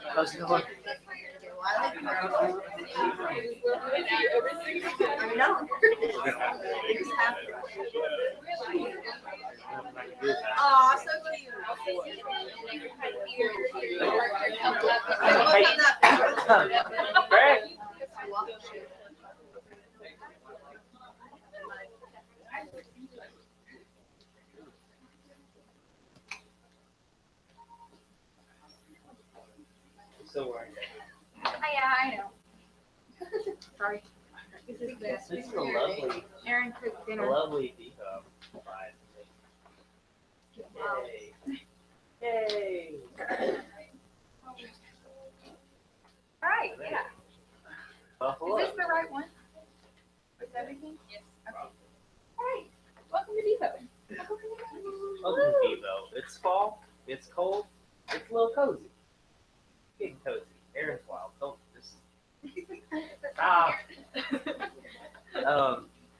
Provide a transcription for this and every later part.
How's it going? Aw, so cute. Greg? So we're Yeah, I know. Sorry. This is This is a lovely, Aaron cooked a dinner. lovely devo. Yay. Yay. All right, yeah. Buffalo. Is this the right one? Is everything? Yes. Okay. All right. Welcome to Devo. Welcome to devo. It's fall. It's cold. It's a little cozy. Getting cozy. Aaron's wild. Don't just.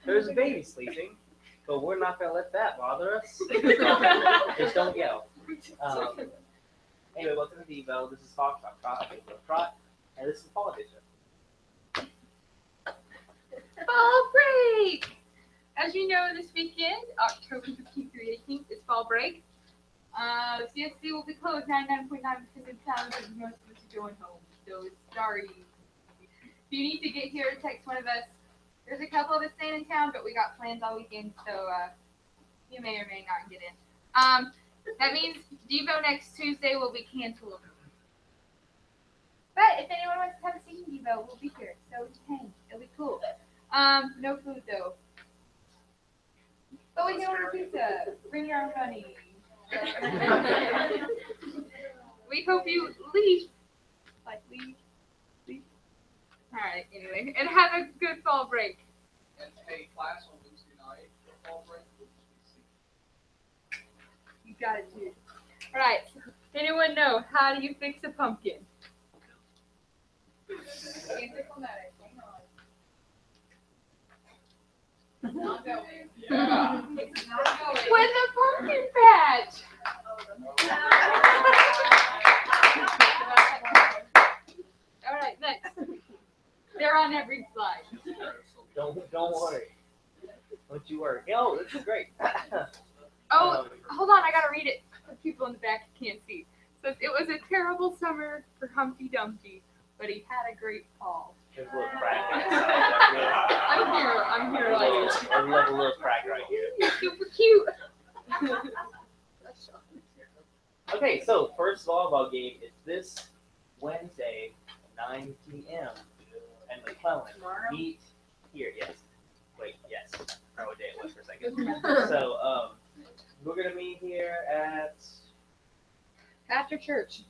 There's a baby sleeping, but we're not gonna let that bother us. Just don't yell. Anyway, welcome to Devo. This is Fox Trot, and this is Politician. Fall break! As you know, this weekend, October 15th through 18th, is fall break. CSC will be closed 99.9% of the time, but most of us are going home. So sorry. If you need to get here, text one of us. There's a couple of us staying in town, but we got plans all weekend, so you may or may not get in. That means Devo next Tuesday will be canceled. But if anyone wants to come see Devo, we'll be here. So just hang. It'll be cool. No food though. But we can order pizza. Bring your own money. We hope you leave. Like leave. Alright, anyway. And have a good fall break. And hey, class on Wednesday night for fall break. You got it too. Alright. Anyone know how do you fix a pumpkin? Anticlimactic. Hang on. Not going. Yeah. It's not going. With a pumpkin patch. Alright, next. They're on every slide. Don't worry. Don't you worry. Oh, this is great. Oh, hold on, I gotta read it for people in the back who can't see. It says, it was a terrible summer for Humpty Dumpty, but he had a great fall. There's a little crack inside. I'm here like I love a little crack right here. super cute. Okay, so first volleyball game is this Wednesday, 9 p.m. and McClellan. Meet here. Yes. Wait. Yes. I forgot what day it was for a second. So we're gonna meet here at After church.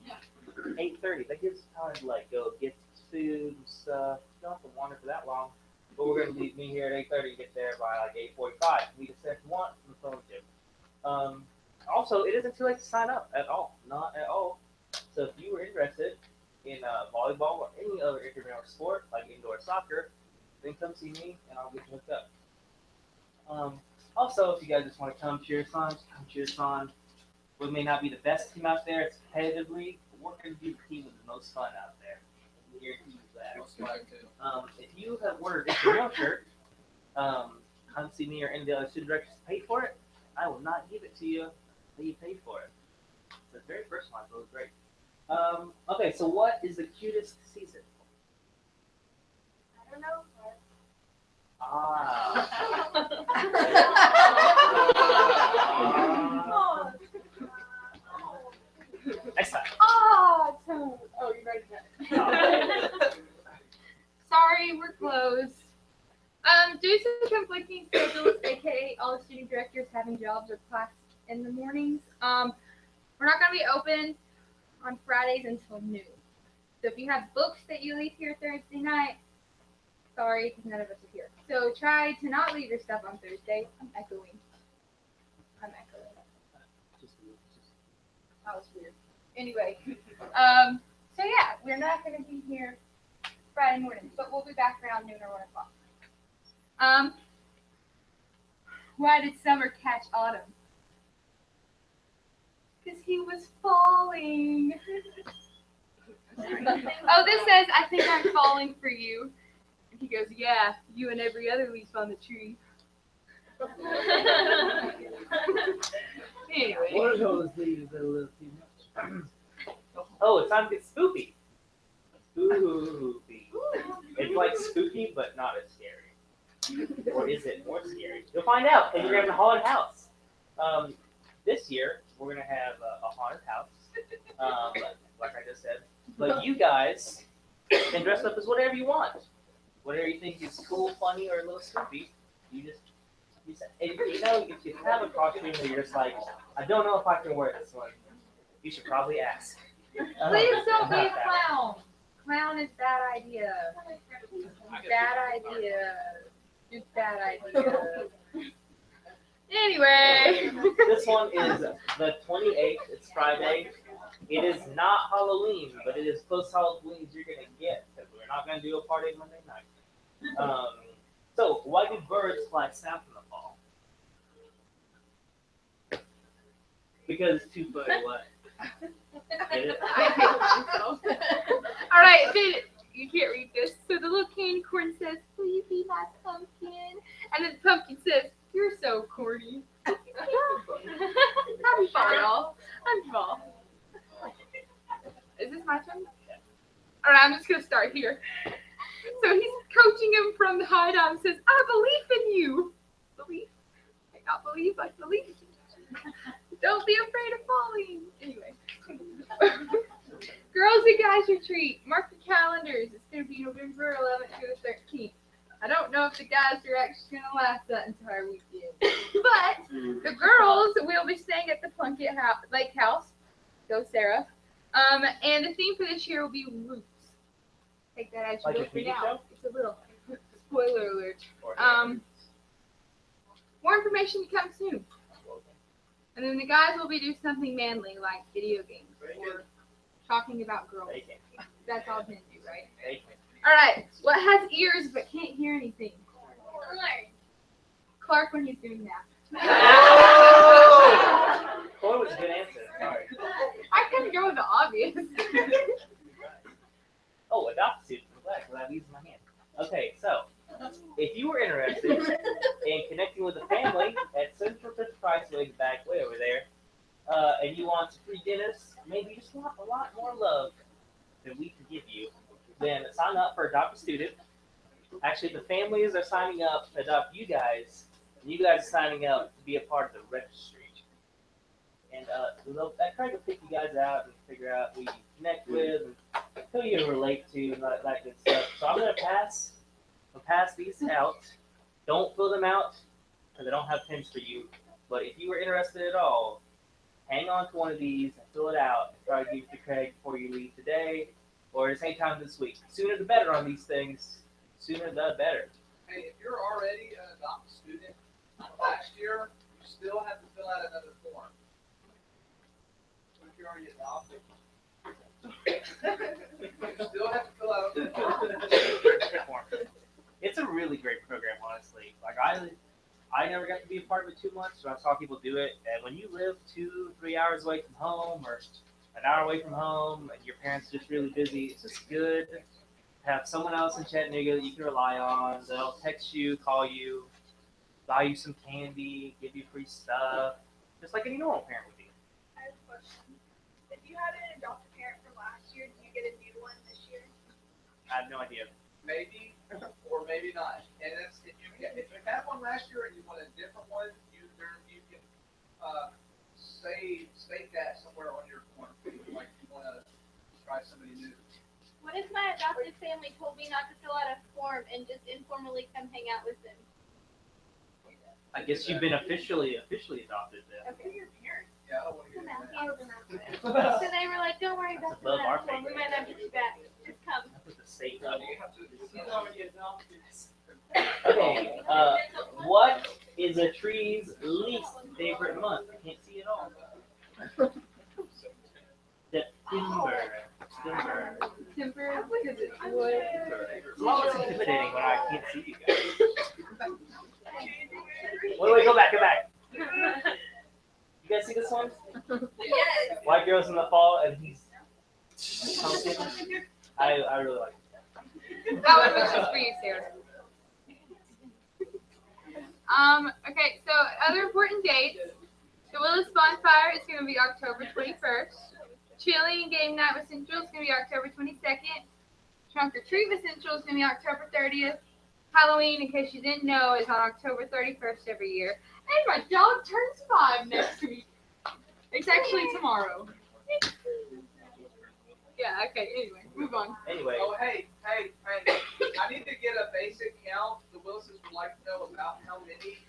8:30. That gives time to like go get food and stuff. You don't have to wander for that long. But we're gonna meet here at 8:30. Get there by like 8:45. Meet us there if you want from the phone gym. Also, it isn't too late to sign up at all. Not at all. So if you were interested in volleyball or any other intramural sport like indoor soccer, then come see me and I'll get you hooked up. Also, if you guys just want to come cheer us on, come cheer us on. We may not be the best team out there, it's competitively, but we're going to be the team with the most fun out there. I guarantee you that. If you have ordered a real shirt, come see me or any of the other student directors to pay for it. I will not give it to you until you pay for it. It's the very first one, so it's great. Okay, so what is the cutest season? I don't know. Next time. Oh, you're right. Sorry, we're closed. Due to conflicting schedules, aka all the student directors having jobs or class in the mornings, we're not going to be open on Fridays until noon. So if you have books that you leave here Thursday night, sorry, because none of us are here. So try to not leave your stuff on Thursday. I'm echoing. That was weird. Anyway, so yeah, we're not going to be here Friday morning, but we'll be back around noon or 1 o'clock. Why did summer catch autumn? Because he was falling. Oh, this says, I think I'm falling for you. And he goes, yeah, you and every other leaf on the tree. Anyway. What are those leaves that are a little too much? Oh, it's time to get spoopy. Spoopy. It's like spooky, but not as scary. Or is it more scary? You'll find out because we're having a haunted house. This year, we're going to have a haunted house, like I just said. But you guys can dress up as whatever you want. Whatever you think is cool, funny, or a little spooky, you just and you know, if you have a costume that you're just like, I don't know if I can wear this one, you should probably ask. Please don't be a clown. Clown is bad idea. Bad idea. Just bad idea. Anyway. This one is the 28th. It's Friday. It is not Halloween, but it is close to Halloween as you're going to get because we're not going to do a party Monday night. So, why do birds fly south in the fall? Because it's too funny. What? Get it? I hate myself. All right, then you can't read this. So the little candy corn says, "Will you be my pumpkin?" And then the pumpkin says, "You're so corny." I'm fall, y'all. I'm fall. Is this my turn? All right, I'm just gonna start here. So he's coaching him from the hideout and says, "I believe in you." Believe? I got believe. I believe. Don't be afraid of falling. Anyway. Girls and Guys Retreat. Mark the calendars. It's going to be November 11th through the 13th. I don't know if the guys are actually going to last that entire weekend. But the girls will be staying at the Plunkett Lake House. Go, Sarah. And the theme for this year will be roots. Take that as you Like go a for TV now. show? It's a little spoiler alert. More information to come soon. And then the guys will be doing something manly like video games or talking about girls. That's all men do, right? All right. What has ears but can't hear anything? Clark when he's doing that. Oh! Boy, was a good answer. Sorry. I couldn't go with the obvious. Oh, adopted. I'm glad because I'm using my hand. Okay, so if you were interested in connecting with a family at Central Fish Priceway back way over there, and you want some free dinners, maybe you just want a lot more love than we can give you, then sign up for Adopt a Student. Actually, the families are signing up to adopt you guys, and you guys are signing up to be a part of the registry. And that kind of pick you guys out and figure out who you connect with and who you relate to and that good stuff. So I'm going to pass these out. Don't fill them out because I don't have pins for you. But if you were interested at all, hang on to one of these and fill it out and try to give it to Craig before you leave today or at the same time this week. Sooner the better on these things. Sooner the better. Hey, if you're already an adopted student last year, you still have to fill out another form. So if you're already adopted, you still have to fill out a form. It's a really great program, honestly. Like I never got to be a part of it too much, so I saw people do it. And when you live 2-3 hours away from home or an hour away from home and your parents are just really busy, it's just good to have someone else in Chattanooga that you can rely on. They'll text you, call you, buy you some candy, give you free stuff, just like any normal parent would do. I have a question. If you had an adopted parent from last year, do you get a new one this year? I have no idea. Maybe or maybe not. And it's, if you had one last year and you want a different one, you can state that somewhere on your form. Like you want to try somebody new. What if my adopted family told me not to fill out a form and just informally come hang out with them? I guess you've been officially adopted then. Okay, your parents. Yeah, I don't want to Come get out. that. So they were like, "Don't worry about Above filling our out the form. We might not get you back. Just come." That's at the state No, level. you have to. He's already adopted. Okay, what is a tree's least favorite month? I can't see it all. September. Timber, because it's wood. Oh, it's intimidating when I can't see you guys. Wait, go back. You guys see this one? Yes. White girls in the fall, and he's pumpkin. I really like it. That one was just for you, Sarah. Okay, so other important dates. The Willis Bonfire is going to be October 21st. Chili and Game Night with Central is going to be October 22nd. Trunk or Treat with Central is going to be October 30th. Halloween, in case you didn't know, is on October 31st every year. And my dog turns 5 next week. It's actually tomorrow. Yeah, okay, anyway, move on. Anyway, Oh, hey, I need to get a basic count. The Wilsons would like to know about how many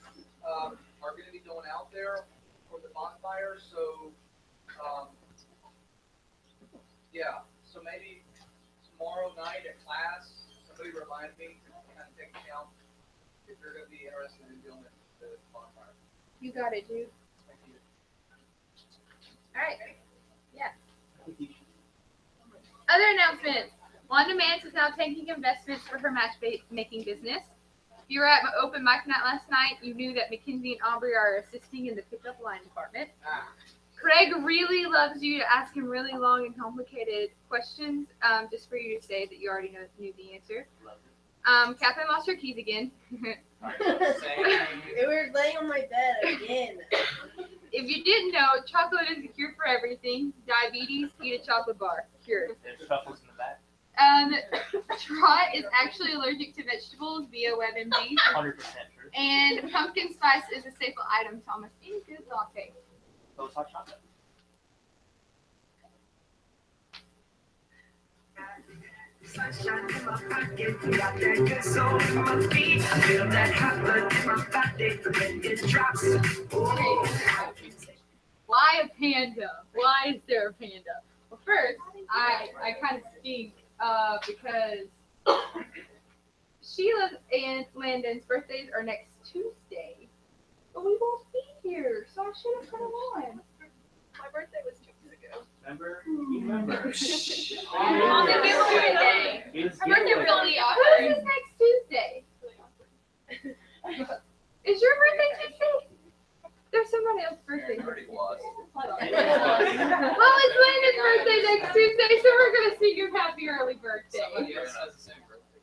are going to be going out there for the bonfire. So, yeah, so maybe tomorrow night at class, somebody remind me to kind of take a count if you're going to be interested in doing the bonfire. You got it, dude. Thank you. All right. Yeah. Other announcements. Wanda Mance is now taking investments for her matchmaking business. If you were at my open mic night last night, you knew that Mackenzie and Aubrey are assisting in the pickup line department. Craig really loves you to ask him really long and complicated questions, just for you to say that you already knew the answer. Catherine lost her keys again. They were laying on my bed again. If you didn't know, chocolate is the cure for everything. Diabetes, eat a chocolate bar. Cured. there's truffles in the back. Trot is actually allergic to vegetables via WebMD. 100% true. And pumpkin spice is a staple item to almost any good latte. So let's talk chocolate. Sunshine in my pocket, got that good soul in my feet. I feel that hot blood in my body when it drops. Oh. Why a panda? Why is there a panda? Well, first, I kind of stink because Sheila and Landon's birthdays are next Tuesday, but we won't be here, so I should have put them on. My birthday was 2 weeks ago. Remember? You remember. On the giveaway day. Her birthday really Hers awkward. is next Tuesday. Is your birthday Tuesday? There's somebody else's birthday. It already was. Well, it's Landon's birthday next Tuesday, so we're gonna sing him happy early birthday. Somebody else has the same birthday.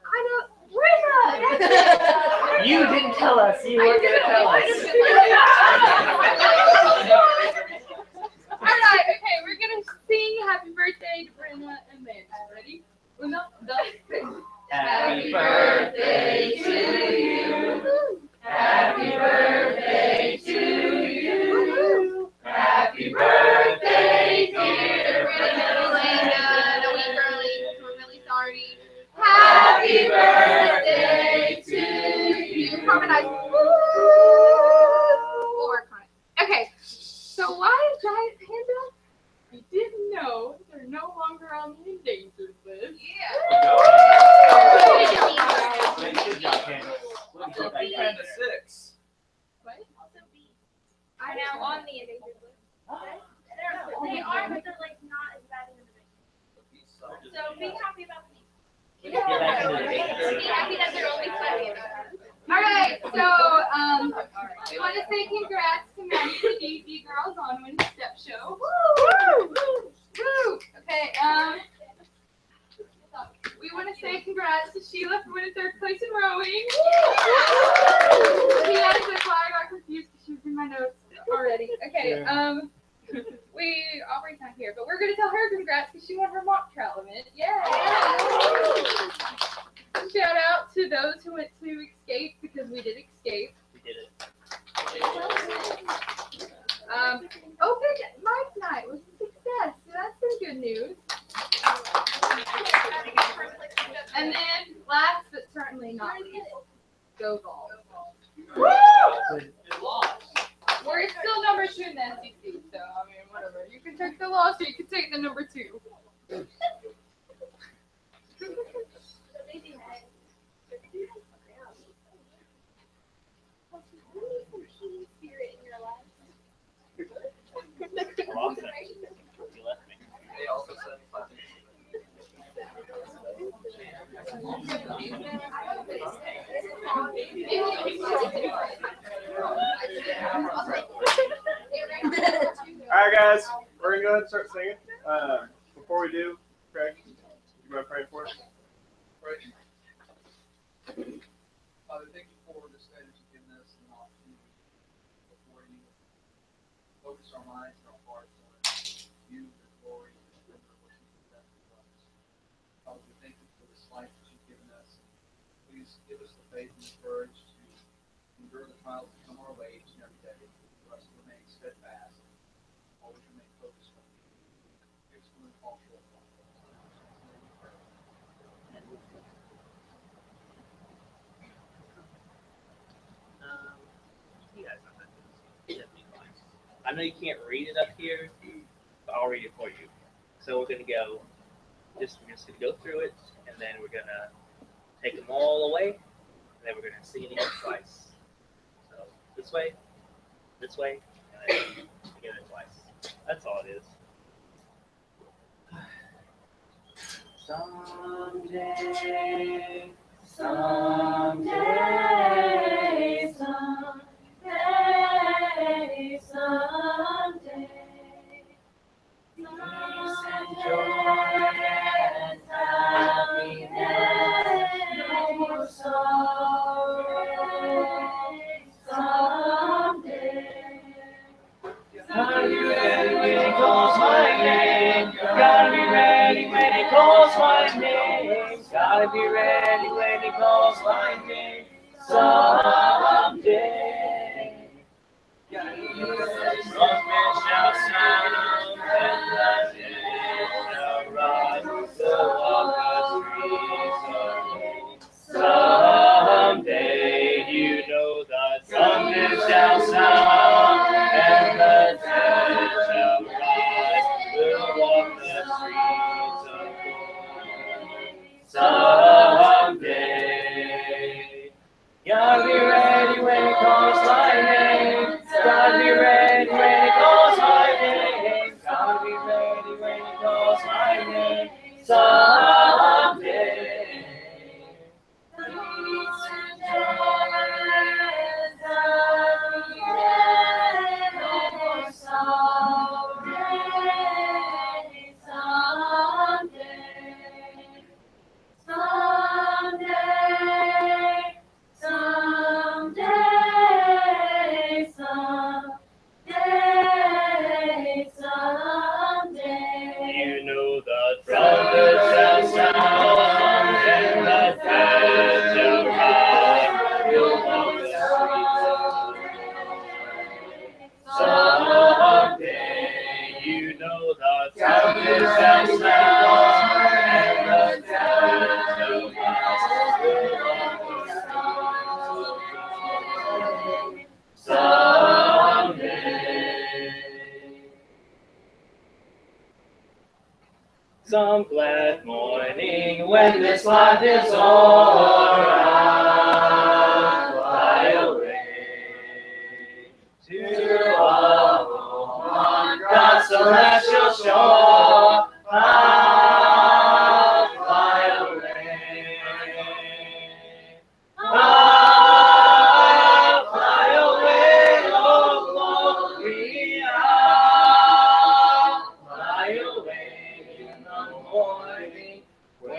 I don't. Brenna, that's it. You didn't tell us. You were going to tell us. All right, okay, we're gonna sing happy birthday to Brenna and Landon. Ready? Uno, dos, tres. Happy birthday to you. Happy birthday to you. Happy birthday, dear Brenna and Landon. A week early, we're really sorry. Happy birthday to you. Harmonize. We'll work on it. Okay, so why a giant panda? You didn't know they're no longer on the endangered list. Good job, Kendall. So Panda 6. What? Also bees are now on the endangered list. They are, but they're like not as bad as the bees. So be happy about the bees. Get back into the Be happy that they're only slightly. All right, so we want to say congrats to Maddie and the DZ girls on winning the step show. Woo! Woo! Okay, we want to say congrats to Sheila for winning 3rd place in rowing. She actually I got confused because she was in my notes already. Okay, Aubrey's not here, but we're gonna tell her congrats because she won her mock trial event. Yeah. Shout out to those who went to Escape because we did Escape. We did it. Open mic night was a success, so that's some good news. And then, last but certainly not least, Go Ball. It lost. We're still number 2 in the SEC, so I mean, whatever. You can take the loss or you can take the number 2. Awesome. You left me. They also said All right, guys, we're gonna go ahead and start singing. Before we do, Craig, You want to pray for us? Right. Father, thank you for this day that you've given us and an opportunity before you. Focus our minds and our hearts on you, the glory, and the splendor of what you've done for us. Father, we thank you for this life that you've given us. Please give us the faith and the courage to endure the trials that come our way each and every day. For us to remain steadfast and always remain focused on you. Give us one fall short. You guys know that. I know you can't read it up here, but I'll read it for you. So we're gonna go. We're just gonna go through it, and then we're gonna take them all away, and then we're gonna sing it again twice. So this way, and then together twice. That's all it is. Someday, Someday, someday, someday, peace and joy and happiness, no more sorrow. Someday, gotta be ready when he calls my name. Gotta be ready when he calls my name. Gotta be ready when he calls my name. Someday. Trumpet shall sound and the dead shall rise to walk the streets of gold. Someday, you know that trumpet shall sound and the dead shall rise to walk the streets of gold. Someday, gotta be ready when he calls my name. Gotta be ready when he calls my name. Gotta be ready when he calls my name. Someday. peace and joy and happiness, no more sorrow. Someday, someday, someday, someday. You know the trumpet shall sound and the dead shall rise. You'll walk the streets of someday. You know the trumpet shall sound and the dead shall rise. You'll walk the streets of someday. Some glad morning when this life is o'er, I'll fly away to a home on God's celestial shore. I'll fly away. I'll fly away, oh glory. I'll fly away in the morning when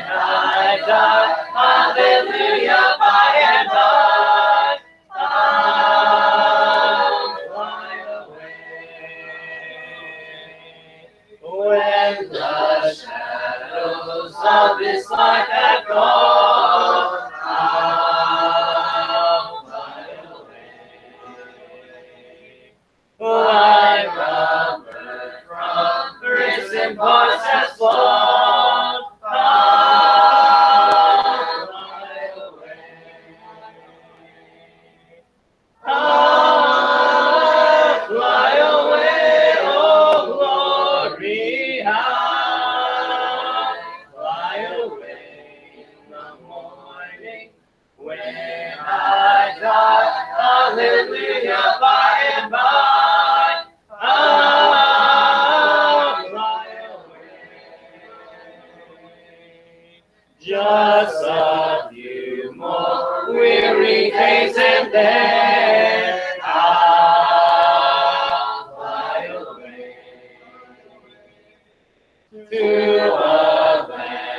I die. Hallelujah, by and by. I'll fly away when the shadows of this life have gone. I'll fly away like a bird from prison bars has flown. I'll fly away. I'll fly away, oh glory. I'll fly away in the morning when I die. Hallelujah, by and by. I'll fly away. Just a few more weary days and then I'll fly away to a land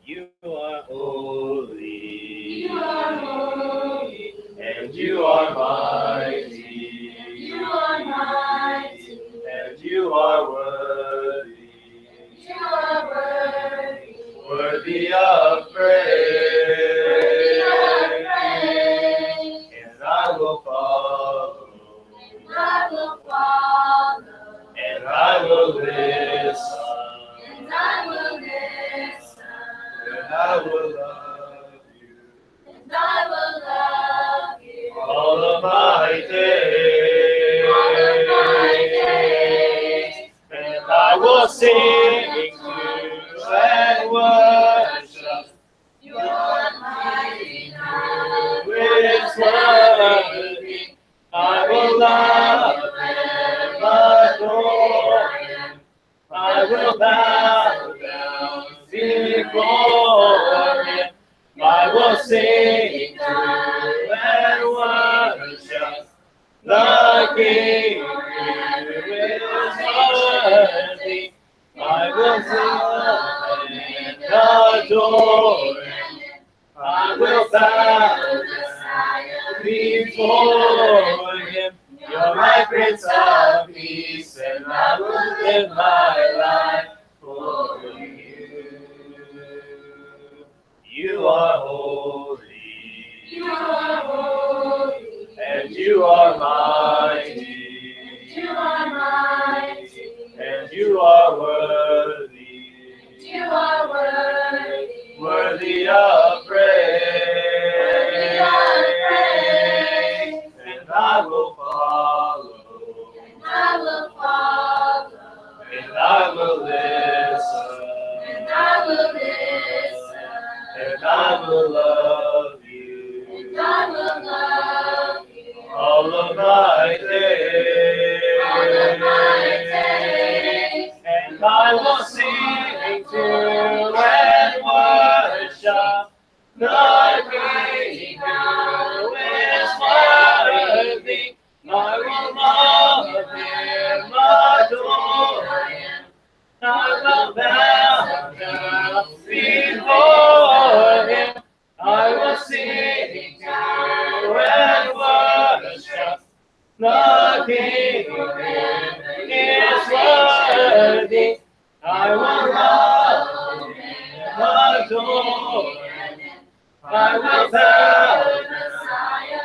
You are holy. You are holy. And you are mighty. You are mighty. And you are worthy. You are worthy. Worthy of praise. And I will follow. And I will follow. And I will listen. And I will listen. And I will love you. And I will love you. All of my days. All of my days. And I will sing to and worship. Your mighty love. Who is worthy. I will love and adore him. I will bow down before him. I will sing to and worship the King who is worthy. I will sing and adore him. I will bow down before him. You're my Prince of Peace, and I will live my life for you. You are holy. You are holy. And you are mighty. You are mighty. And you are worthy. You are worthy. Worthy of praise. Worthy of praise. And I will follow. And I will follow. And I will listen. And I will listen. And I will love you. And I will love you. All of my days. All of my days. And I will sing to and worship the King who is worthy. I will love him, adore him. I will bow down before him. I will sing to and worship the King who is worthy. I will love him, adore him. I will bow down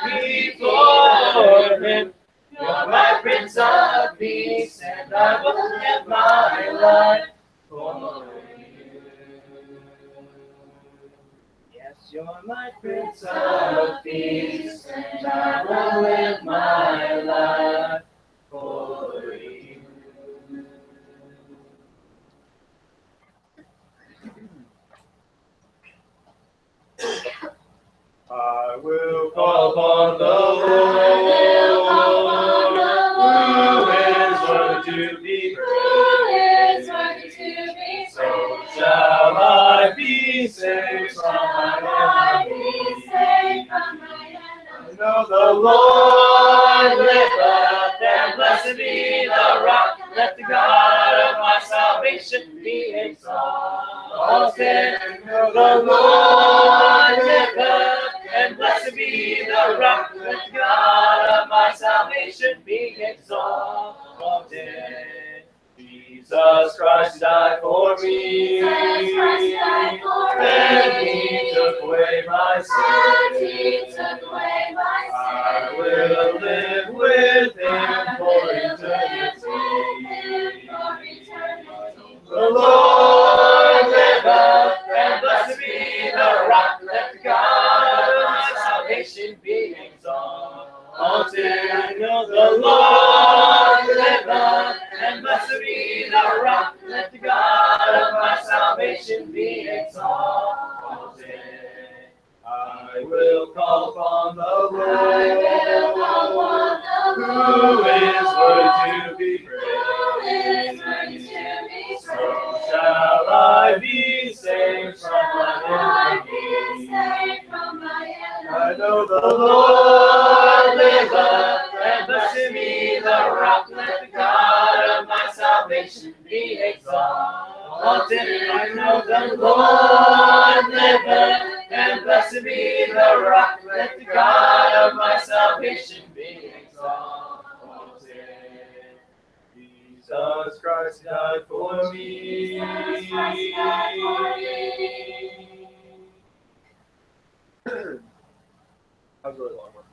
before him. You're my Prince of Peace, and I will live my life for you. Yes, you're my Prince of Peace, and I will live my life for you. I will call upon the Lord, who is worthy to be praised. So shall I be saved from my enemies. I know the Lord liveth, and blessed be the rock. Let the God of my salvation be exalted. I know the Lord liveth, and blessed be the rock. Let the God of my salvation be exalted. Jesus Christ died for me, and he took away my sin. I will live with him for eternity. The Lord liveth, and blessed be the rock. Let the God of my salvation be exalted. The Lord liveth, and blessed be the rock. Let the God of my salvation be exalted. I will call upon the Lord, who is worthy to be praised. So shall I be saved from my enemies. I know the Lord liveth, and blessed be the rock. Let the God of my salvation be exalted. Often I know the Lord liveth, and blessed be the rock, let the God of my salvation be exalted. Jesus Christ died for me. Jesus Christ died for me. That was a really long one.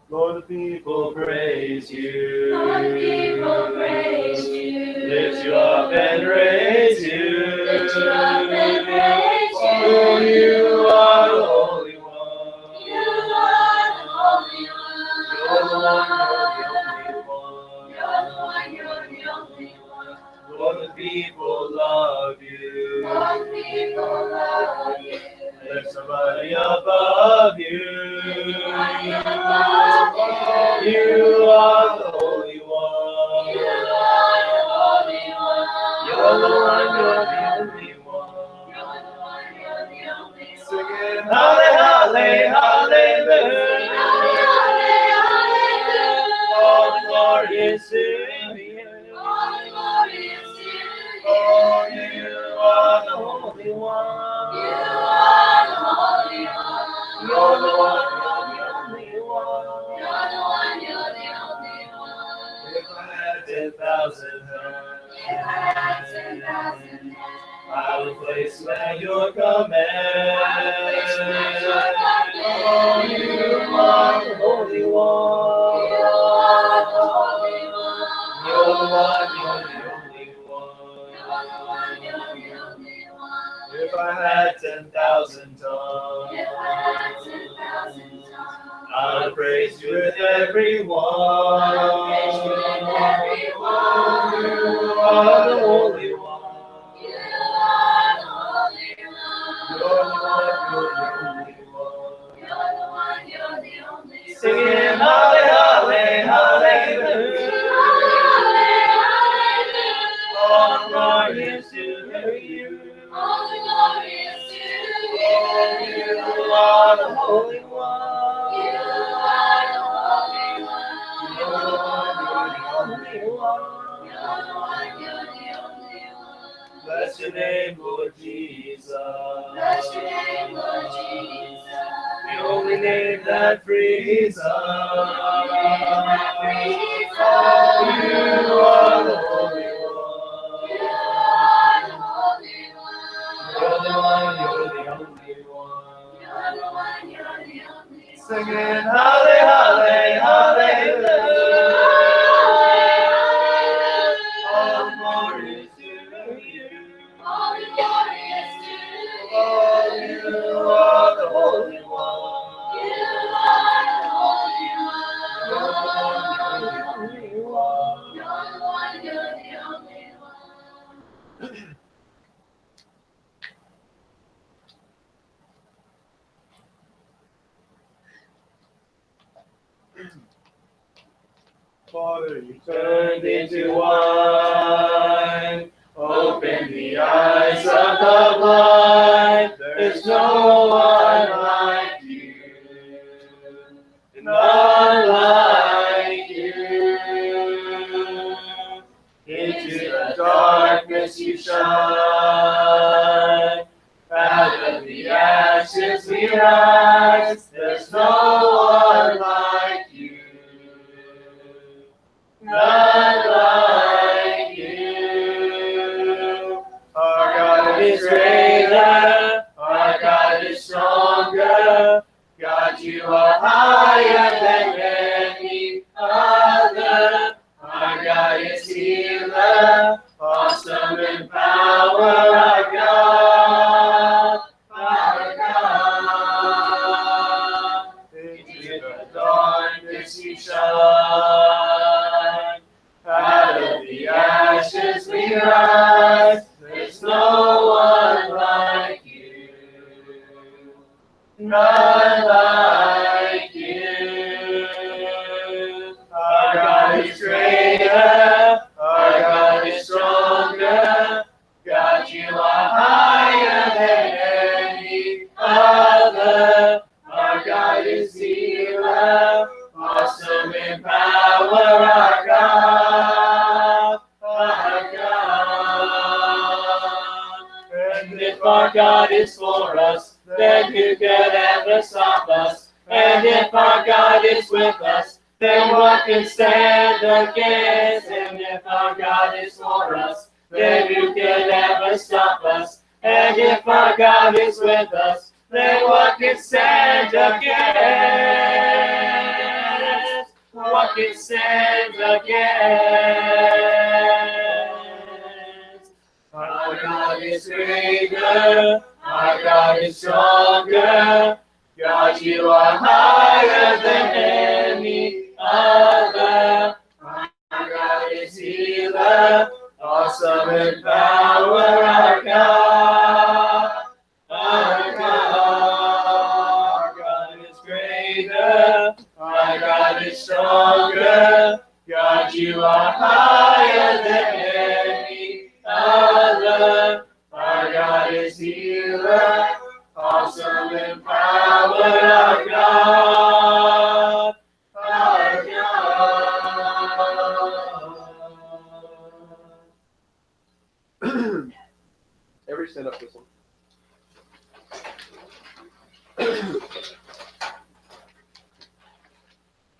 Lord, the people praise you. Lord, the people praise you. Lift you up and raise you. Lift you up and praise you. For you are the Holy One. You are the Holy One. You're the one, you're the only one. You're the one, you're the only one. Lord, the people love you. Lord, the people love you. There's somebody above you. Somebody above you. You are the Holy One. You are the Holy One. You're the one, you're the only one. You're the one, you're the only one. Singing hallelujah, hallelujah. Hallelujah. All the glory is to you. All the glory is to you. Oh, you are the Holy One. You are the Holy One. You're the one, you're the only one. You're the one, you're the only one. If I had 10,000 hands, If I had 10,000 hands, I would place where your command. Oh, you are the Holy One. you are the Holy One. You're the one, you're the only one. You're the one, you're the only one. If I had 10,000 tongues, If I had 10,000 tongues, I would praise you with every one. I would praise you with every one. You are the Holy One. You are the Holy One. You're the one, you're the only one. You're the one, you're the only one. Singing hallelujah, hallelujah. Hallelujah. All the glory is to you. All the glory is to you. You are the Holy One. You are the Holy One. You're the one, you're the only one. You're the one, you're the only one. Bless your name, Lord Jesus. Bless your name, Lord Jesus. The only name that frees us. The only name that frees us. You are the Holy One. You are the Holy One. You're the one, you're the only one. You're the one, you're the only one. Singing hallelujah, hallelujah. All the glory is to you. All the glory is to you. Oh, you are the Holy One. You are the Holy One. You're the one, you're the only one. You're the one, you're the only one. Father, you turned into wine. Open the eyes of the blind. There's no one like you. None like you. Into the darkness you shine. Out of the ashes we rise. There's no one like you. None like you. Our God is greater. Our God is stronger. God, you are higher than any other. Our God is healer. Awesome in power. Our God. Our God. Into the darkness you shine. Out of the ashes we rise. There's no one like you. None like you. Our God is greater. Our God is stronger. God, you are higher than any other. Our God is healer. Awesome in God is for us, then who could ever stop us? And if our God is with us, then what can stand against? And if our God is for us, then who can ever stop us? And if our God is with us, then what can stand against? What can stand against? Our God is greater, our God is stronger. God, you are higher than any other. Our God is healer, awesome in power, our God. Our God is greater, our God is stronger. God, you are higher than any other. Our God is healer, awesome in power, our God. Our God. Every stand up this one. I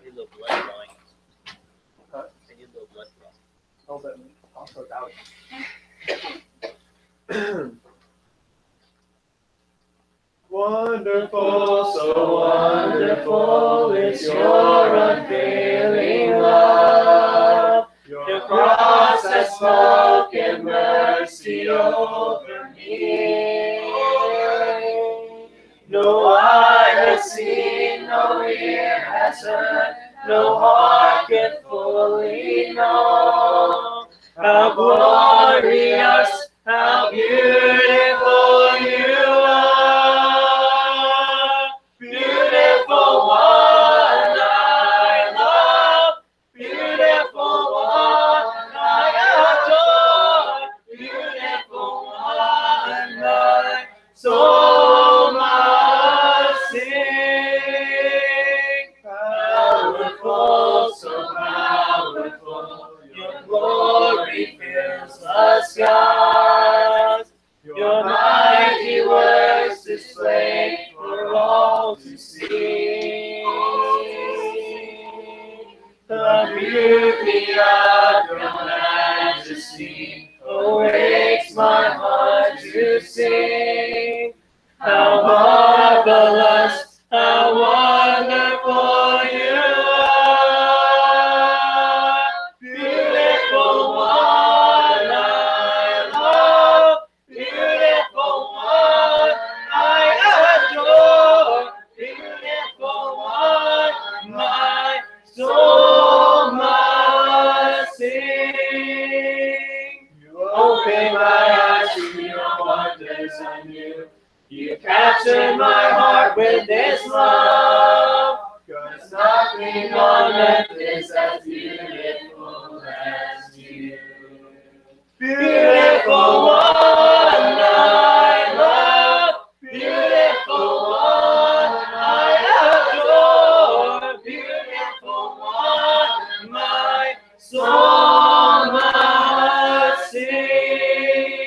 need a little blood flowing. Huh? I need a little blood flowing. How's that mean? Also, out. Wonderful, so wonderful is your unfailing love. Your cross has spoken mercy over me. No eye has seen, no ear has heard, no heart can fully know how glorious, how beautiful you are. Beautiful one I love, beautiful one I adore, beautiful one my soul must sing. Powerful, so powerful, your glory fills the skies. Your mighty works displayed for all to see. The beauty of your majesty awakes my heart to sing. How marvelous, how wonderful you are. Beautiful one I love, beautiful one I adore, beautiful one my soul must sing. You open my eyes to your wonders anew. You captured my heart with this love. 'Cause nothing on earth is as beautiful as you. Beautiful one I love, beautiful one I adore, beautiful one my soul must sing.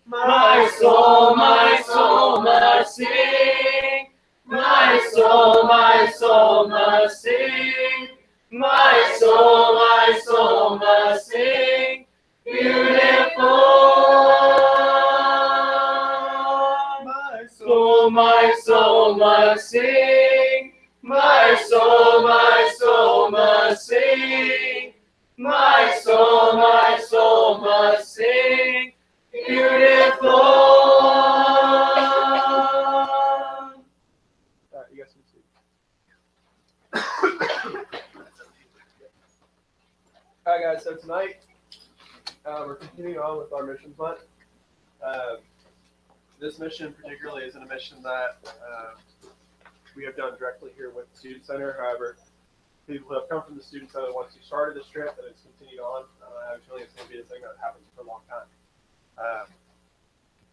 My soul must sing. My soul must sing. My soul must sing. Beautiful. My soul must sing. My soul must sing. My soul must sing. Beautiful. You guys can see. All right, guys. So tonight we're continuing on with our missions month. This mission particularly isn't a mission that we have done directly here with the Student Center. However, people who have come from the Student Center once you started this trip and it's continued on, I have a feeling it's going to be a thing that happens for a long time.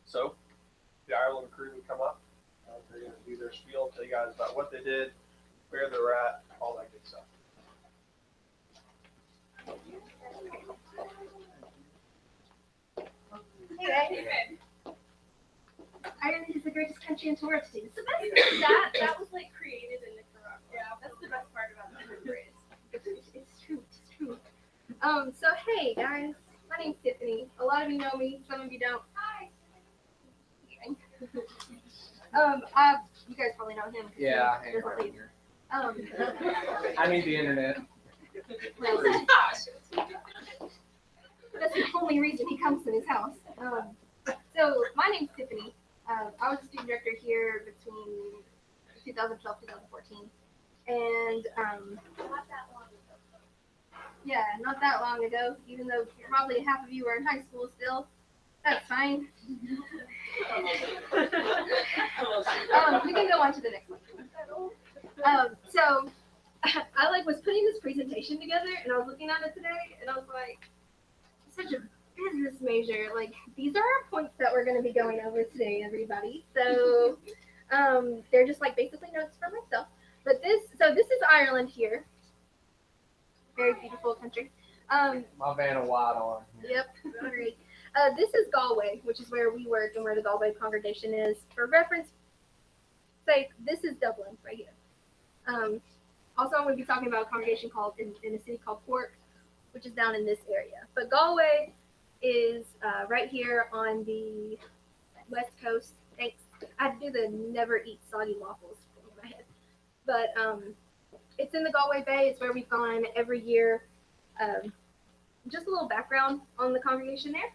So the Ireland crew would come up. They're going to do their spiel, tell you guys about what they did, where they're at, all that good stuff. Hey, Ireland is the greatest country in the world to do. It's the best. That was like created in Nicaragua. Yeah, that's the best part about that phrase. It's true. It's true. So hey guys, my name's Tiffany. A lot of you know me. Some of you don't. Hi. You guys probably know him. Yeah, I he hang doesn't around leave. here. Um, I need the internet. That's the only reason he comes to his house. So my name's Tiffany. I was a student director here between 2012 2014, and Not that long ago. yeah, not that long ago. Even though probably half of you are in high school still, that's fine. We can go on to the next one. So I was putting this presentation together, and I was looking at it today, and I was like, such a business major. Like, these are our points that we're going to be going over today, everybody. So they're just like basically notes for myself. But this is Ireland here. Very beautiful country. My Vanna White on. Yep, great. This is Galway, which is where we work and where the Galway congregation is. For reference sake, this is Dublin right here. Also, I'm going to be talking about a congregation called in a city called Cork, which is down in this area. But Galway is right here on the west coast. Thanks. I had to do the never eat soggy waffles in my head. But it's in the Galway Bay. It's where we've gone every year. Just a little background on the congregation there.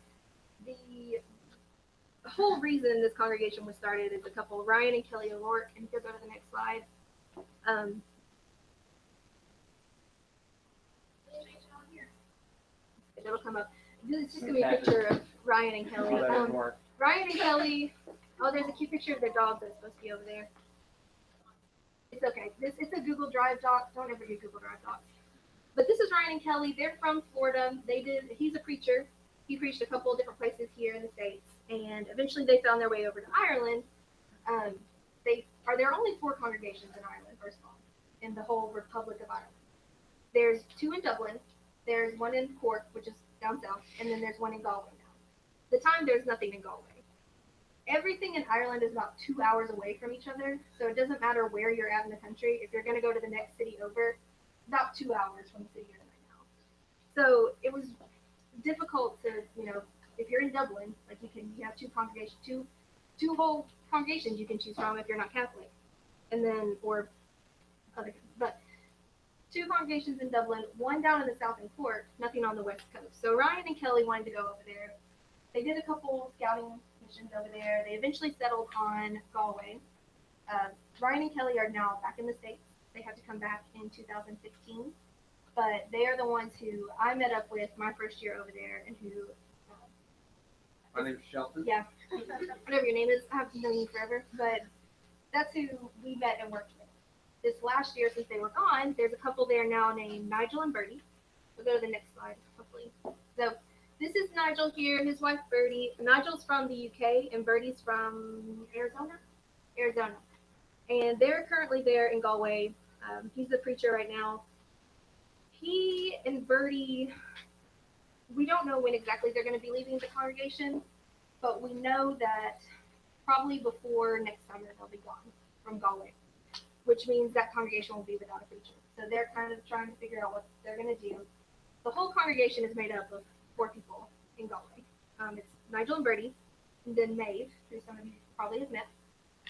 The whole reason this congregation was started is a couple, Ryan and Kelly O'Rourke, and if you go to the next slide. It'll come up. It's just going to be a picture of Ryan and Kelly. Ryan and Kelly, oh, there's a cute picture of their dog that's supposed to be over there. It's okay. It's a Google Drive doc. Don't ever do Google Drive docs. But this is Ryan and Kelly. They're from Florida. He's a preacher. He preached a couple of different places here in the States. And eventually they found their way over to Ireland. There are only 4 congregations in Ireland, first of all, in the whole Republic of Ireland. There's 2 in Dublin. There's 1 in Cork, which is down south, and then there's 1 in Galway now. At the time, there's nothing in Galway. Everything in Ireland is about 2 hours away from each other, so it doesn't matter where you're at in the country. If you're going to go to the next city over, about 2 hours from the city you're in right now. So it was difficult to, if you're in Dublin, like you have 2 congregations, two whole congregations you can choose from if you're not Catholic, and then or other, but 2 congregations in Dublin, 1 down in the south in Cork, nothing on the west coast. So Ryan and Kelly wanted to go over there. They did a couple scouting missions over there. They eventually settled on Galway. Ryan and Kelly are now back in the States. They had to come back in 2015, but they are the ones who I met up with my first year over there, and who. My name's Shelton. Yeah, whatever your name is, I have known you forever, but that's who we met and worked with. This last year, since they were gone, there's a couple there now named Nigel and Bertie. We'll go to the next slide, hopefully. So this is Nigel here, his wife Bertie. Nigel's from the UK, and Bertie's from Arizona. And they're currently there in Galway. He's the preacher right now. He and Bertie, we don't know when exactly they're going to be leaving the congregation, but we know that probably before next summer they'll be gone from Galway, which means that congregation will be without a preacher. So they're kind of trying to figure out what they're going to do. The whole congregation is made up of 4 people in Galway. It's Nigel and Bertie, and then Maeve, who some of you probably have met,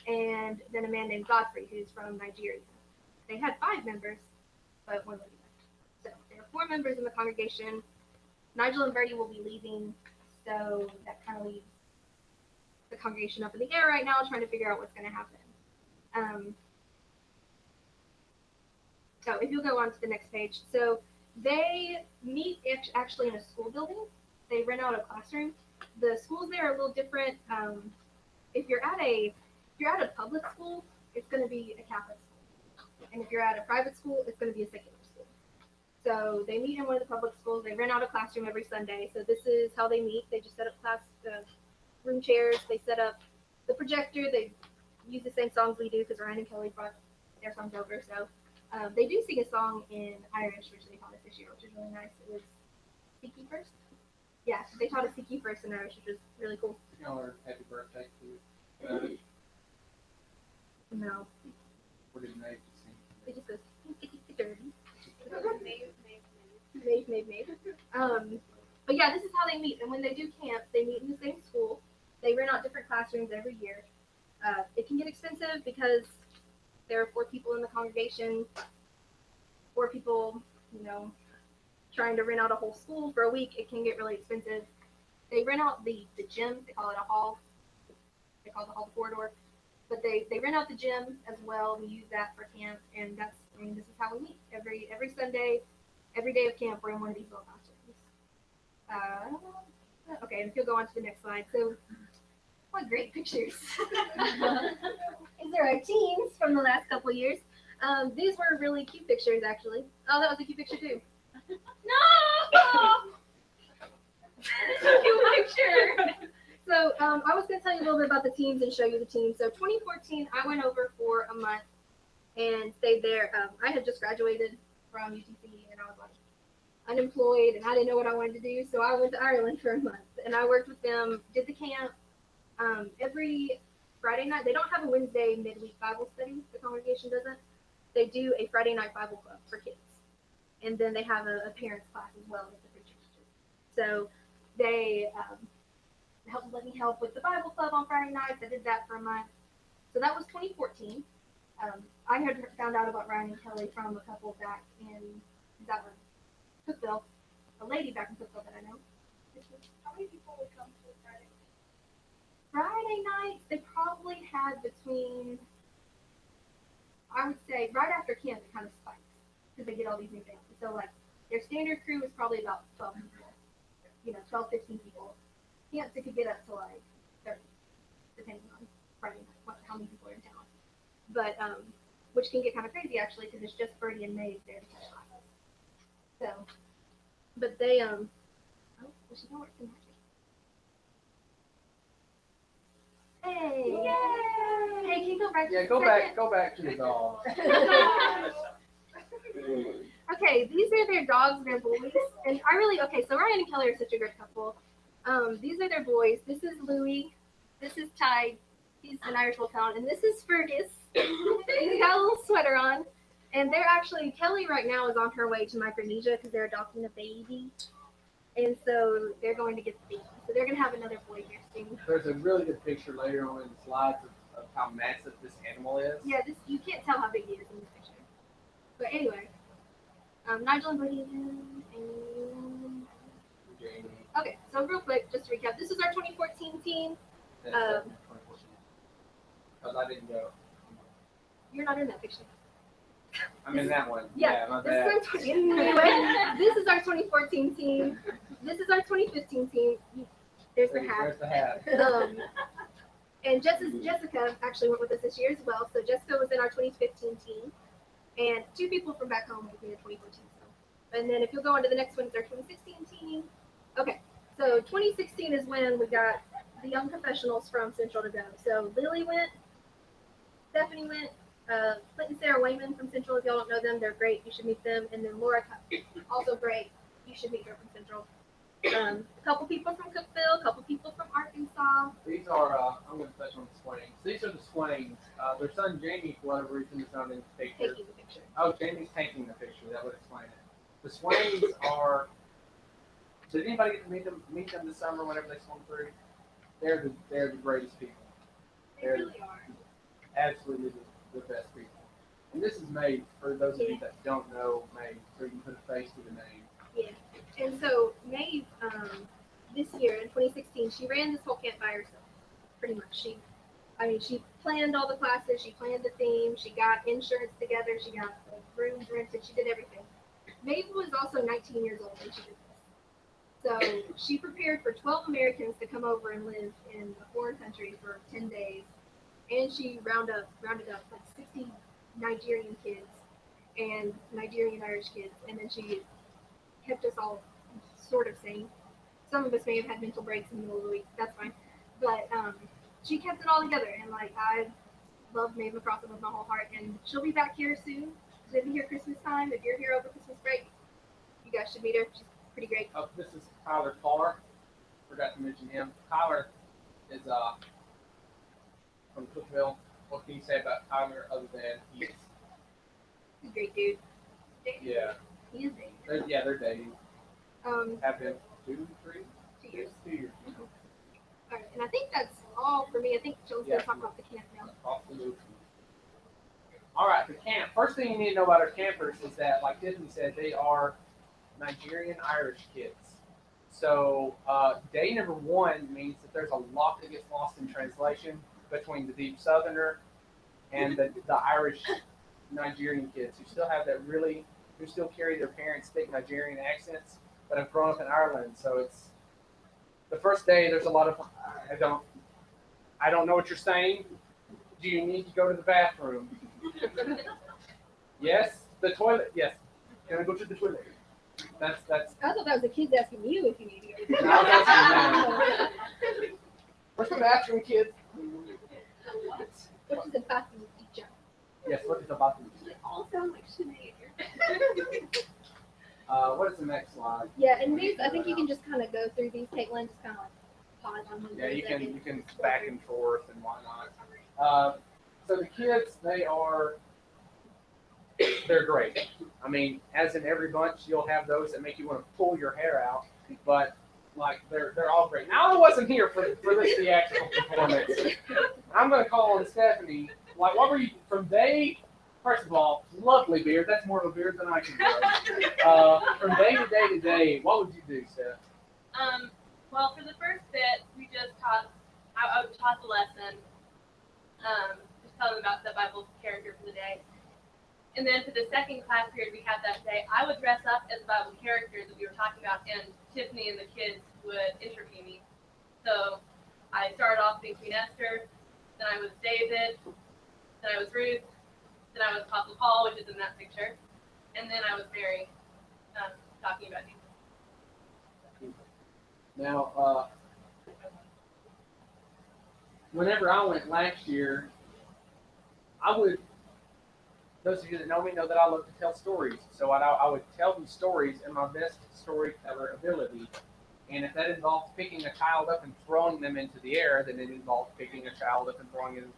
and then a man named Godfrey, who's from Nigeria. They had 5 members, but 1 lady left. So there are 4 members in the congregation. Nigel and Bertie will be leaving, so that kind of leaves the congregation up in the air right now, trying to figure out what's going to happen. So if you'll go on to the next page. So they meet actually in a school building. They rent out a classroom. The schools there are a little different. If you're at a public school, it's going to be a Catholic school. And if you're at a private school, it's going to be a secular school. So they meet in one of the public schools. They rent out a classroom every Sunday. So this is how they meet. They just set up room chairs. They set up the projector. They use the same songs we do because Ryan and Kelly brought their songs over. So they do sing a song in Irish, which they taught us this year, which is really nice. It was Seek Ye First. Yeah, they taught us Seek Ye First in Irish, which was really cool. Or happy birthday to you. mouth. What did Nate It just goes Maeve. But yeah, this is how they meet. And when they do camp, they meet in the same school. They rent out different classrooms every year. It can get expensive because there are 4 people in the congregation, 4 people, trying to rent out a whole school for a week. It can get really expensive. They rent out the gym. They call it a hall. They call the hall the corridor. But they rent out the gym as well. We use that for camp, and this is how we meet every Sunday, every day of camp. We're in one of these little classrooms. Okay, and if you'll go on to the next slide. So, what great pictures! These are our teams from the last couple of years. These were really cute pictures, actually. Oh, that was a cute picture too. No! It's a cute picture. So I was going to tell you a little bit about the teams and show you the teams. So 2014, I went over for a month and stayed there. I had just graduated from UTC and I was like unemployed and I didn't know what I wanted to do. So I went to Ireland for a month and I worked with them, did the camp. Every Friday night, they don't have a Wednesday midweek Bible study. The congregation doesn't. They do a Friday night Bible club for kids. And then they have a parents class as well with the preacher teachers. So they let me help with the Bible club on Friday nights. I did that for a month. So that was 2014. I had found out about Ryan and Kelly from a couple back in Cookville, a lady back in Cookville that I know. How many people would come to Friday? Friday nights, they probably had between, I would say, right after camp, it kind of spikes because they get all these new families. So, like, their standard crew is probably about 12 people, 12, 15 people. Camps, it could get up to like 30, depending on Friday night, how many people are in town. But, which can get kind of crazy actually, because it's just Birdie and Maeve there to teach classes. So, but they, oh, well, she know where it's in Hey! Yay! Hey, can you go back? Yeah, go back to the dog. Okay, these are their dogs, their boys, and so Ryan and Kelly are such a great couple. These are their boys. This is Louie. This is Ty. He's an Irish Wolfhound, and this is Fergus. He's got a little sweater on, and they're actually Kelly right now is on her way to Micronesia because they're adopting a baby, and so they're going to get the baby. So they're gonna have another boy here soon. There's a really good picture later on in the slides of how massive this animal is. Yeah, you can't tell how big he is in this picture. But anyway, Nigel and Brittany and Jamie. okay, so real quick, just to recap, this is our 2014 team. That's 2014. Because I didn't go. You're not in that picture. I'm in that one. Yeah, my this bad. is our anyway, this is our 2014 team. This is our 2015 team. There's the hat. There's the hat. And Jessica actually went with us this year as well. So Jessica was in our 2015 team. And 2 people from back home with me in 2014. So. And then if you'll go on to the next one, it's our 2016 team. Okay, so 2016 is when we got the young professionals from Central to go. So Lily went, Stephanie went, Clint and Sarah Wayman from Central. If y'all don't know them, they're great. You should meet them. And then Laura, also great. You should meet her from Central. A couple people from Cookville, a couple people from Arkansas. These are, I'm going to touch on the Swains. These are the Swains. Their son Jamie, for whatever reason, is not in the picture. Taking the picture. Oh, Jamie's taking the picture. That would explain it. The Swains are. Did anybody get to meet them this summer whenever they swung through? They're the greatest people. They really are. Absolutely the best people. And this is Maeve, for those of you that don't know Maeve, so you can put a face to the name. Yeah. And so Maeve, this year in 2016, she ran this whole camp by herself. Pretty much. She planned all the classes. She planned the theme. She got insurance together. She got the rooms rented. She did everything. Maeve was also 19 years old when she did this. So she prepared for 12 Americans to come over and live in a foreign country for 10 days. And she rounded up like 60 Nigerian kids and Nigerian Irish kids. And then she kept us all sort of sane. Some of us may have had mental breaks in the middle of the week. That's fine. But she kept it all together. And like I love Maeve McCrossett with my whole heart. And she'll be back here soon. She'll be here Christmas time. If you're here over Christmas break, you guys should meet her. She's pretty great. Oh, this is Tyler Carr. Forgot to mention him. Tyler is from Cookville, what can you say about Tyler other than he's He's a great dude. yeah He is dating. they're dating. Have been 2, 3 2 years. 2 years. All right, and I think that's all for me. I think Joel's gonna talk about the camp now. Absolutely. All right, the camp. First thing you need to know about our campers is that, like Tiffany said, they are Nigerian Irish kids. So day number 1 means that there's a lot that gets lost in translation between the deep Southerner and the Irish Nigerian kids who still have that who still carry their parents' thick Nigerian accents, but have grown up in Ireland. So it's the first day. There's a lot of I don't know what you're saying. Do you need to go to the bathroom? Yes. The toilet. Yes. Can I go to the toilet? That's. I thought that was the kids asking you if you need to go. I was asking them. Where's the bathroom, kids? What is the bathroom teacher? Yes. What is the bathroom? They all sound like Sinead. What is the next slide? Yeah, and these, I think you can just kind of go through these, Caitlin, just kind of like pause on them. Yeah, you can back and forth and whatnot. So the kids, they're great. I mean, as in every bunch, you'll have those that make you want to pull your hair out, but like they're all great. Now I wasn't here for this theatrical performance. I'm gonna call on Stephanie. Like, what were you from day? First of all, lovely beard. That's more of a beard than I can grow. From day to day, what would you do, Steph? Well, for the first bit, we just taught. I taught the lesson. Just tell them about the Bible character for the day. And then for the second class period we had that day, I would dress up as a Bible character that we were talking about, and Tiffany and the kids would interview me. So I started off being Queen Esther, then I was David, then I was Ruth, then I was Apostle Paul, which is in that picture, and then I was Mary, talking about Jesus. Now, whenever I went last year, those of you that know me know that I love to tell stories. So I would tell them stories in my best storyteller ability. And if that involves picking a child up and throwing them into the air, then it involves picking a child up and throwing them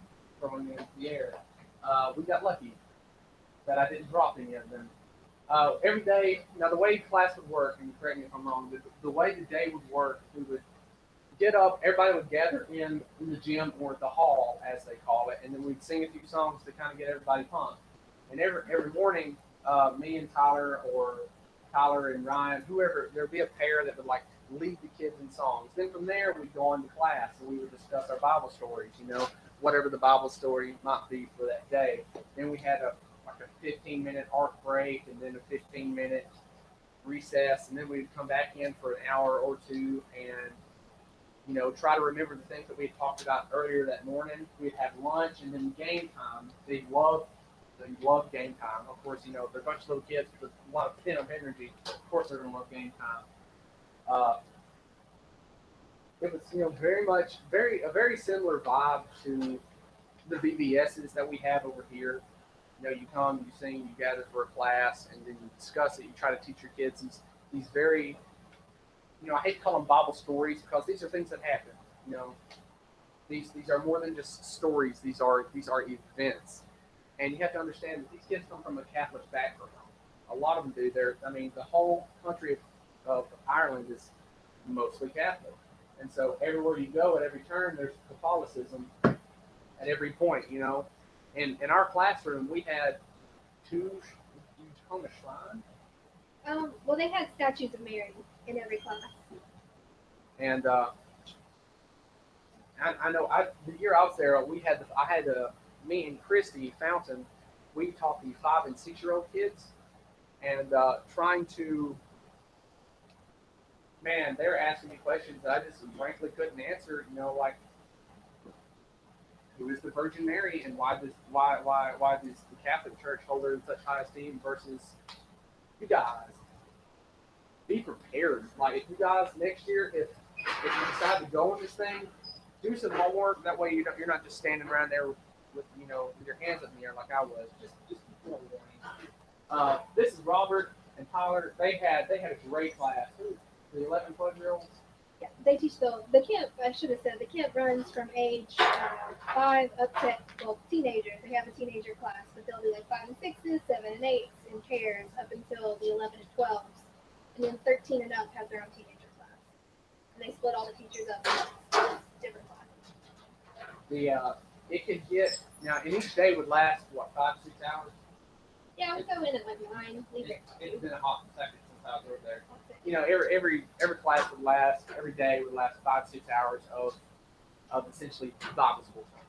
into the air. We got lucky that I didn't drop any of them. Every day, now the way class would work, and correct me if I'm wrong, the way the day would work, we would get up, everybody would gather in the gym or the hall, as they call it, and then we'd sing a few songs to kind of get everybody pumped. And every morning, me and Tyler, or Tyler and Ryan, whoever, there'd be a pair that would like lead the kids in songs. Then from there, we'd go on to class and we would discuss our Bible stories, whatever the Bible story might be for that day. Then we had a 15-minute art break and then a 15-minute recess, and then we'd come back in for an hour or two and try to remember the things that we had talked about earlier that morning. We'd have lunch and then game time. They love game time. Of course, they're a bunch of little kids with a lot of pent-up energy. Of course, they're going to love game time. It was, a very similar vibe to the VBSs that we have over here. You come, you sing, you gather for a class, and then you discuss it. You try to teach your kids these very, I hate to call them Bible stories because these are things that happen. These are more than just stories. These are events. And you have to understand that these kids come from a Catholic background. A lot of them do. The whole country of Ireland is mostly Catholic. And so everywhere you go, at every turn, there's Catholicism at every point, In our classroom, we had two shrines. Well, they had statues of Mary in every class. And I know the year I was there, me and Christy Fountain, we taught the 5 and 6-year-old kids, and trying to, they were asking me questions that I just frankly couldn't answer. Like, who is the Virgin Mary, and why does the Catholic Church hold her in such high esteem versus you guys? Be prepared. Like, if you guys next year, if you decide to go on this thing, do some homework. That way you're not just standing around there with your hands up in the air like I was. Just warning. This is Robert and Tyler. They had a great class. The 11, 12-year-olds. Yeah, they teach the camp. I should have said the camp runs from age 5 up to teenagers. They have a teenager class, but they'll do like 5 and 6s, 7 and 8s in pairs up until the 11 and 12s, and then 13 and up have their own teenager class. And they split all the teachers up in different classes. It could get now, and each day would last what 5 to 6 hours. Yeah, we go in at like 9, leave it. It's been a hot second since I was over there. You know, every class would last, every day would last 5 to 6 hours of essentially Bible school time.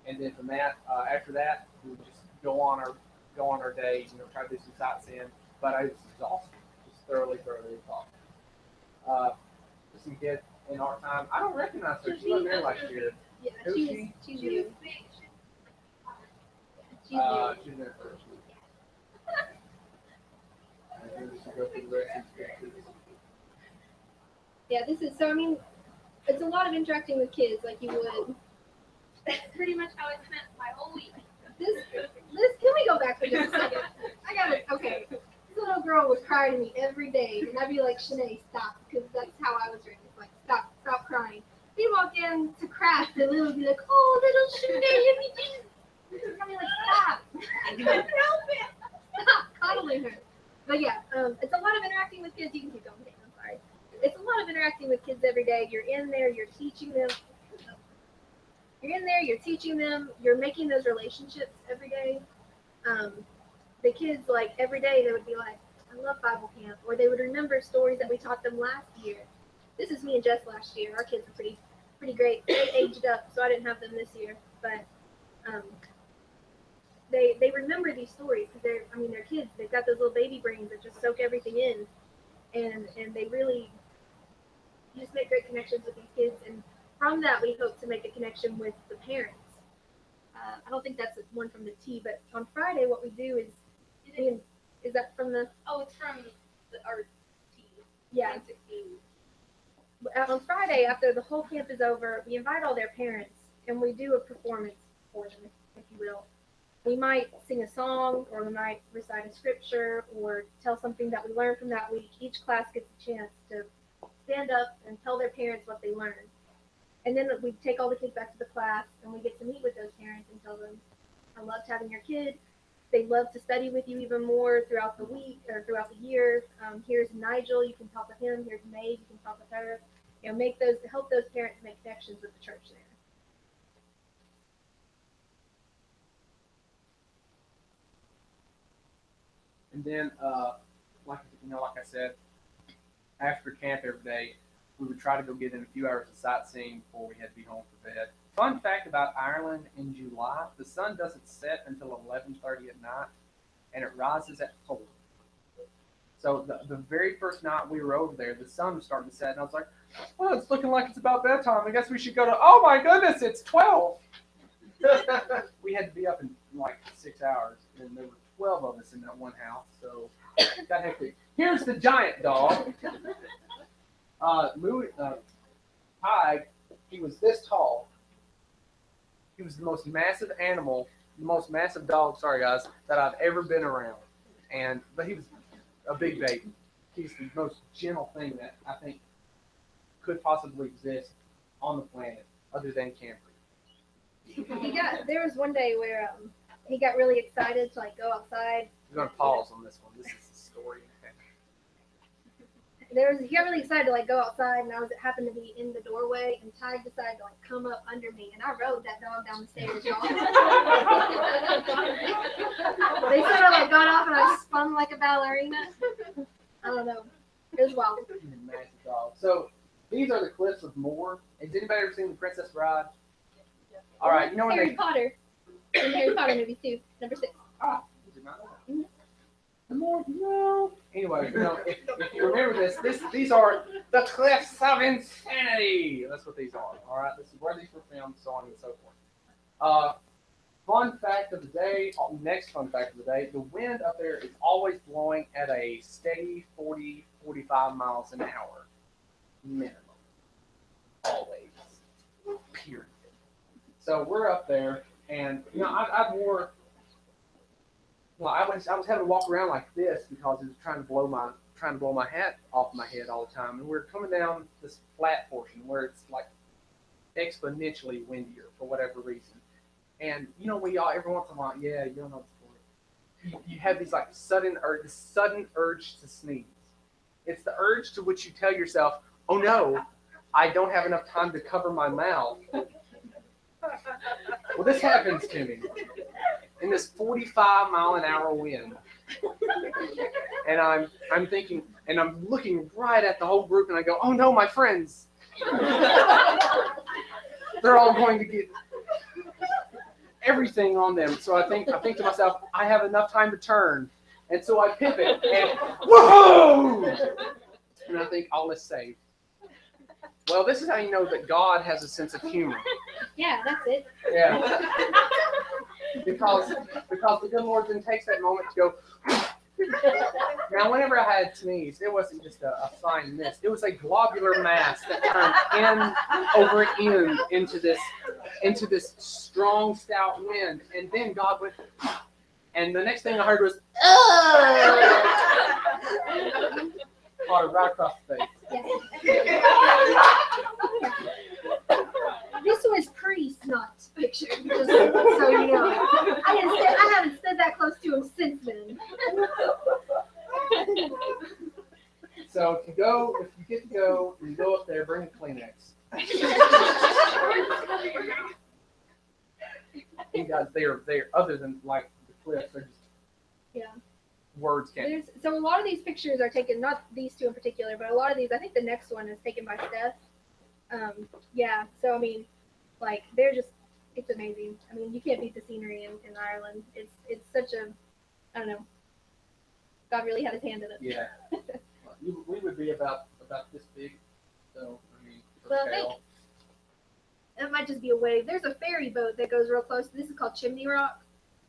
And then from that, after that, we would just go on our day, you know, try to do some sightseeing. But I was exhausted, just thoroughly exhausted. Some kid in our time, I don't recognize her. She wasn't there last year. Yeah, Who's she's She new. was big. She's new. She's there first. And then she go through the rest of the kids. Yeah, this is so. I mean, it's a lot of interacting with kids, like you would. That's pretty much how I spent my whole week. This. Can we go back for just a second? I got it. Okay. This little girl would cry to me every day, and I'd be like, Shanae, stop, because that's how I was raised. Like, stop crying. We'd walk in to craft, and Lily would be like, oh, little Shanae, let me do. I'd be like, stop. I couldn't help it. Stop coddling her. But yeah, it's a lot of interacting with kids. You can keep going. I'm sorry. It's a lot of interacting with kids every day. You're in there. You're teaching them. You're making those relationships every day. The kids, like, every day they would be like, I love Bible camp. Or they would remember stories that we taught them last year. This is me and Jess last year. Our kids are pretty great. They aged up, so I didn't have them this year. But they remember these stories because they're kids. They've got those little baby brains that just soak everything in. And they really just make great connections with these kids. And from that, we hope to make a connection with the parents. I don't think that's one from the T, but on Friday, what we do is that from the? Oh, it's from our team. Yeah. 2016. On Friday, after the whole camp is over, we invite all their parents, and we do a performance for them, if you will. We might sing a song, or we might recite a scripture, or tell something that we learned from that week. Each class gets a chance to stand up and tell their parents what they learned. And then we take all the kids back to the class, and we get to meet with those parents and tell them, I loved having your kid. They'd love to study with you even more throughout the week or throughout the year. Here's Nigel, you can talk with him. Here's Maeve, you can talk with her. You know, help those parents make connections with the church there. And then, like I said, after camp every day, we would try to go get in a few hours of sightseeing before we had to be home for bed. Fun fact about Ireland in July, the sun doesn't set until 11:30 at night, and it rises at 4. So the very first night we were over there, the sun was starting to set, and I was like, well, it's looking like it's about bedtime. I guess we should go to, oh my goodness, it's 12. We had to be up in like 6 hours, and there were 12 of us in that one house, so got hectic. Here's the giant dog. Louis, Pie, he was this tall. He was the most massive animal, the most massive dog, sorry guys, that I've ever been around. But he was a big baby. He's the most gentle thing that I think could possibly exist on the planet other than Camry. There was one day where he got really excited to like go outside. We're going to pause on this one. This is the story. He got really excited to like go outside, and happened to be in the doorway, and Ty decided to like come up under me, and I rode that dog down the stairs, y'all. They sort of like got off, and I spun like a ballerina. I don't know. It was wild. Massive dog. So these are the cliffs of Moher. Has anybody ever seen The Princess Bride? All right, you know when Harry Potter. In Harry Potter movies too. Number 6. Ah, did not know that. The more you know. Anyway, if you remember these are the cliffs of insanity. That's what these are. All right, this is where these were filmed, so on and so forth. Fun fact of the day. Next fun fact of the day: the wind up there is always blowing at a steady 40, 45 miles an hour, minimum. Always. Period. So we're up there, and I wore. Well, I was having to walk around like this because it was trying trying to blow my hat off my head all the time. And we're coming down this flat portion where it's like exponentially windier for whatever reason. And you know, we all every once in a while, yeah, you don't know the story. You have these like sudden urge to sneeze. It's the urge to which you tell yourself, oh no, I don't have enough time to cover my mouth. Well, this happens to me in this 45-mile-an-hour wind. And I'm thinking, and I'm looking right at the whole group, and I go, oh no, my friends. They're all going to get everything on them. So I think to myself, I have enough time to turn. And so I pivot, and whoa! And I think all is safe. Well, this is how you know that God has a sense of humor. Yeah, that's it. Yeah. Because the good Lord then takes that moment to go. Now, whenever I had sneezed, it wasn't just a fine mist. It was a globular mass that turned end over end into this strong, stout wind. And then God went, and the next thing I heard was, oh, right across the face. Yeah. This was pre-snot picture, just so you know. I haven't said that close to him since then. So if you get to go, you go up there, bring a Kleenex. You guys, they're other than like the cliffs, they're just words can't. So a lot of these pictures are taken, not these two in particular, but a lot of these, I think the next one is taken by Steph. Yeah, so I mean, like they're just, it's amazing. I mean, you can't beat the scenery in Ireland. It's such a, I don't know, God really had his hand in it. Yeah. We would be about this big, so I mean, for Well, scale. It might just be a wave. There's a ferry boat that goes real close. This is called Chimney Rock.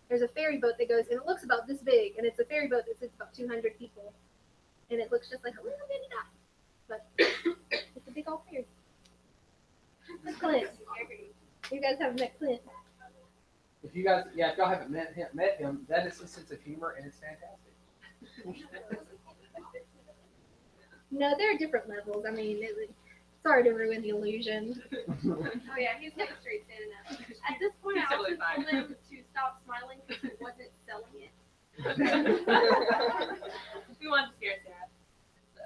There's a ferry boat that goes, and it looks about this big, and it's a ferry boat that sits about 200 people, and it looks just like a little bitty dot, but it's a big old ferry. That's Clint. You guys haven't met Clint. If y'all haven't met him, that is his sense of humor, and it's fantastic. No, there are different levels. I mean, sorry to ruin the illusion. Oh yeah, he's never straight standing up. At this point, He's I also totally fine. told him to stop smiling because he wasn't selling it. We wanted to scare Sarah. So.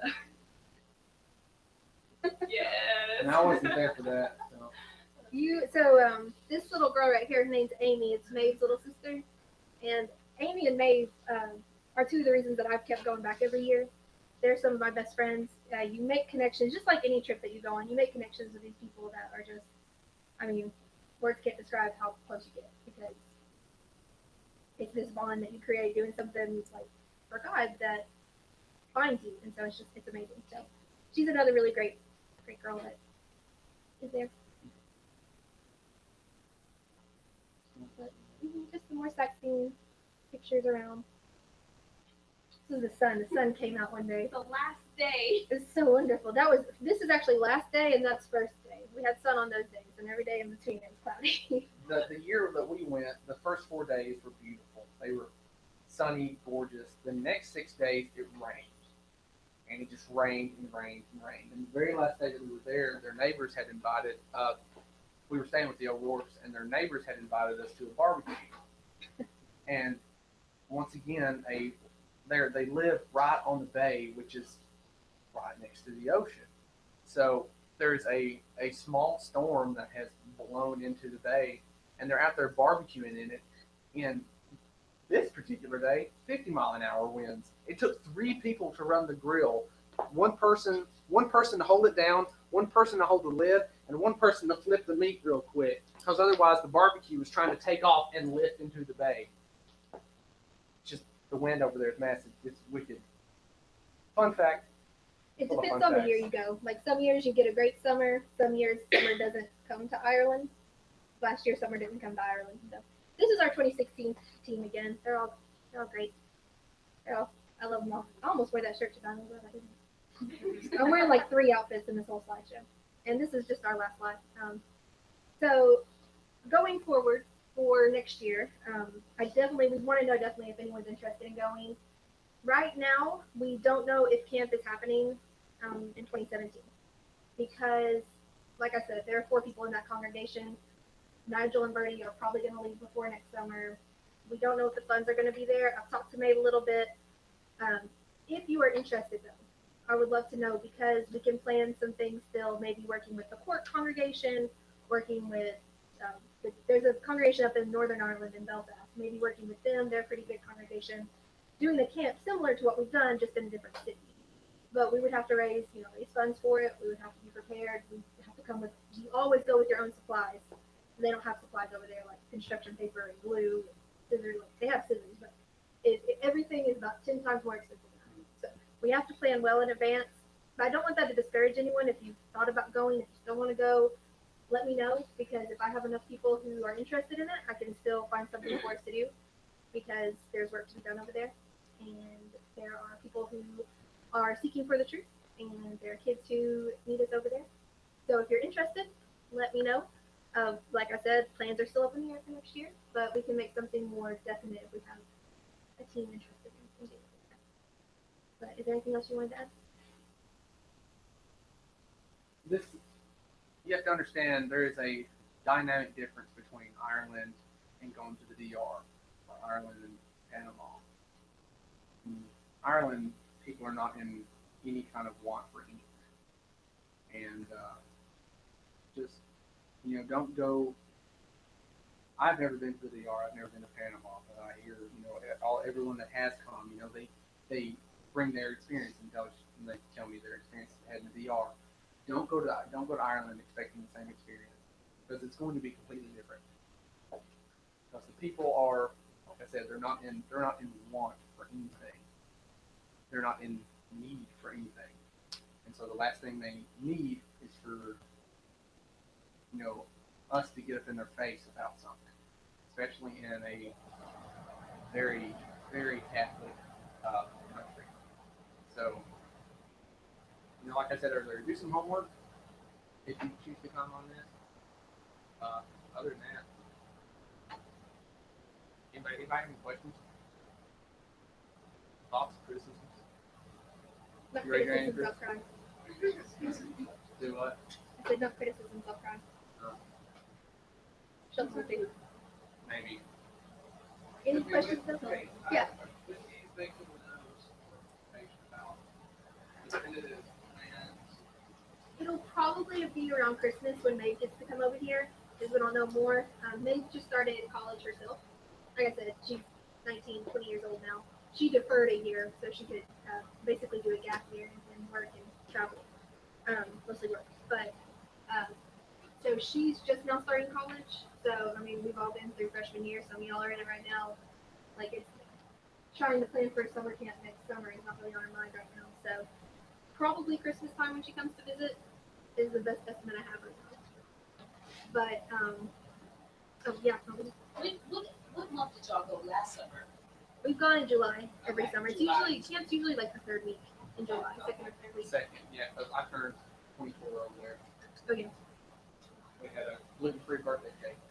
Yes. And I wasn't there for that. So. This little girl right here, her name's Amy. It's Maeve's little sister, and Amy and Maeve are two of the reasons that I've kept going back every year. They're some of my best friends. You make connections, just like any trip that you go on. You make connections with these people that are just, I mean, words can't describe how close you get, because it's this bond that you create doing something like for God that finds you, and so it's amazing. So she's another really great girl that is there. But, just some more sightseeing pictures around. This is the sun. The sun came out one day. The last day. It's so wonderful. This is actually last day, and that's first day. We had sun on those days, and every day in between it was cloudy. The year that we went, the first 4 days were beautiful. They were sunny, gorgeous. The next 6 days, it rained. And it just rained and rained and rained. And the very last day that we were there, their neighbors had invited, we were staying with the O'Rourke's, and their neighbors had invited us to a barbecue. And once again, they live right on the bay, which is right next to the ocean. So there's a small storm that has blown into the bay, and they're out there barbecuing in it. And this particular day, 50-mile-an-hour winds. It took 3 people to run the grill. One person to hold it down, one person to hold the lid, and one person to flip the meat real quick, because otherwise the barbecue was trying to take off and lift into the bay. Just the wind over there is massive. It's wicked. Fun fact. It Full of depends fun on the facts. year you go. Like some years you get a great summer. Some years summer doesn't come to Ireland. Last year summer didn't come to Ireland. So this is our 2016 team again. They're all great. I love them all. I almost wear that shirt today. I'm wearing like 3 outfits in this whole slideshow, and this is just our last slide. So going forward for next year, I definitely would want to know if anyone's interested in going. right now, we don't know if camp is happening in 2017 because, like I said, there are 4 people in that congregation. Nigel and Bertie are probably going to leave before next summer. We don't know if the funds are going to be there. I've talked to Maeve a little bit. If you are interested, though, I would love to know because we can plan some things still, maybe working with the court congregation, working with, there's a congregation up in Northern Ireland in Belfast, maybe working with them. They're a pretty big congregation. Doing the camp similar to what we've done, just in a different city. But we would have to raise funds for it. We would have to be prepared. We have to come with, you always go with your own supplies. They don't have supplies over there like construction paper and glue, and scissors. Like, they have scissors, but everything is about 10 times more expensive. So we have to plan well in advance. But I don't want that to discourage anyone. If you've thought about going, if you still want to go, let me know, because if I have enough people who are interested in it, I can still find something for us to do, because there's work to be done over there. And there are people who are seeking for the truth, and there are kids who need us over there. So if you're interested, let me know. Like I said, plans are still up in the air for next year, but we can make something more definite if we have a team interested in doing that. But is there anything else you wanted to add? You have to understand there is a dynamic difference between Ireland and going to the DR, or Ireland and Panama. In Ireland, people are not in any kind of want for anything. And just, don't go. I've never been to the DR, I've never been to Panama, but I hear, everyone that has come, they bring their experience and they tell me their experience had in the DR. Don't go to Ireland expecting the same experience, because it's going to be completely different. Because the people are, like I said, they're not in want for anything. They're not in need for anything. And so the last thing they need is for us to get up in their face about something, especially in a very, very Catholic country. So, like I said earlier, do some homework if you choose to come on this. Other than that, anybody have any questions? Thoughts, criticisms? Not You raise your hand, criticisms, I'll cry. Do what? I said no criticisms, I'll cry. Show something. Maybe. Any questions? Yeah. It'll probably be around Christmas when Maeve gets to come over here, because we don't know more. Maeve just started college herself. Like I said, she's 19, 20 years old now. She deferred a year so she could basically do a gap year and work and travel, mostly work. But so she's just now starting college. So, we've all been through freshman year. Some of y'all are in it right now. Like, it's trying to plan for a summer camp next summer is not really on our mind right now. So probably Christmas time when she comes to visit is the best estimate I have right now. But, yeah. What month did y'all go last summer? We've gone in July every summer. It's camp's usually like the 3rd week in July, 2nd or 3rd week. Second, yeah, because I turned 24 over there. Okay. We had a gluten-free birthday cake.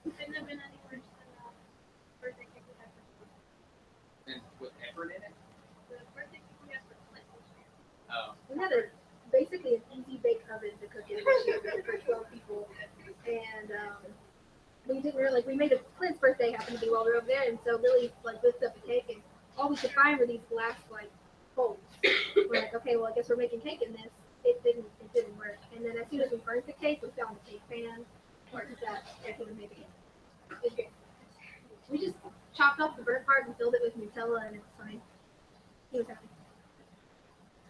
Couldn't have been any worse than birthday cake we had for And with effort in it? the birthday cake we had for Clint this year. Oh. We had basically an easy bake oven to cook in this year for 12 people. And we didn't really, we made Clint's birthday happen to be while we were over there. And so Lily whipped up a cake, and all we could find were these glass bowls. We're like, okay, well, I guess we're making cake in this. It didn't work. And then as soon as we burnt the cake, we found a cake pan. That could have made it. It was great. We just chopped off the burnt part and filled it with Nutella, and it was fine. He was happy.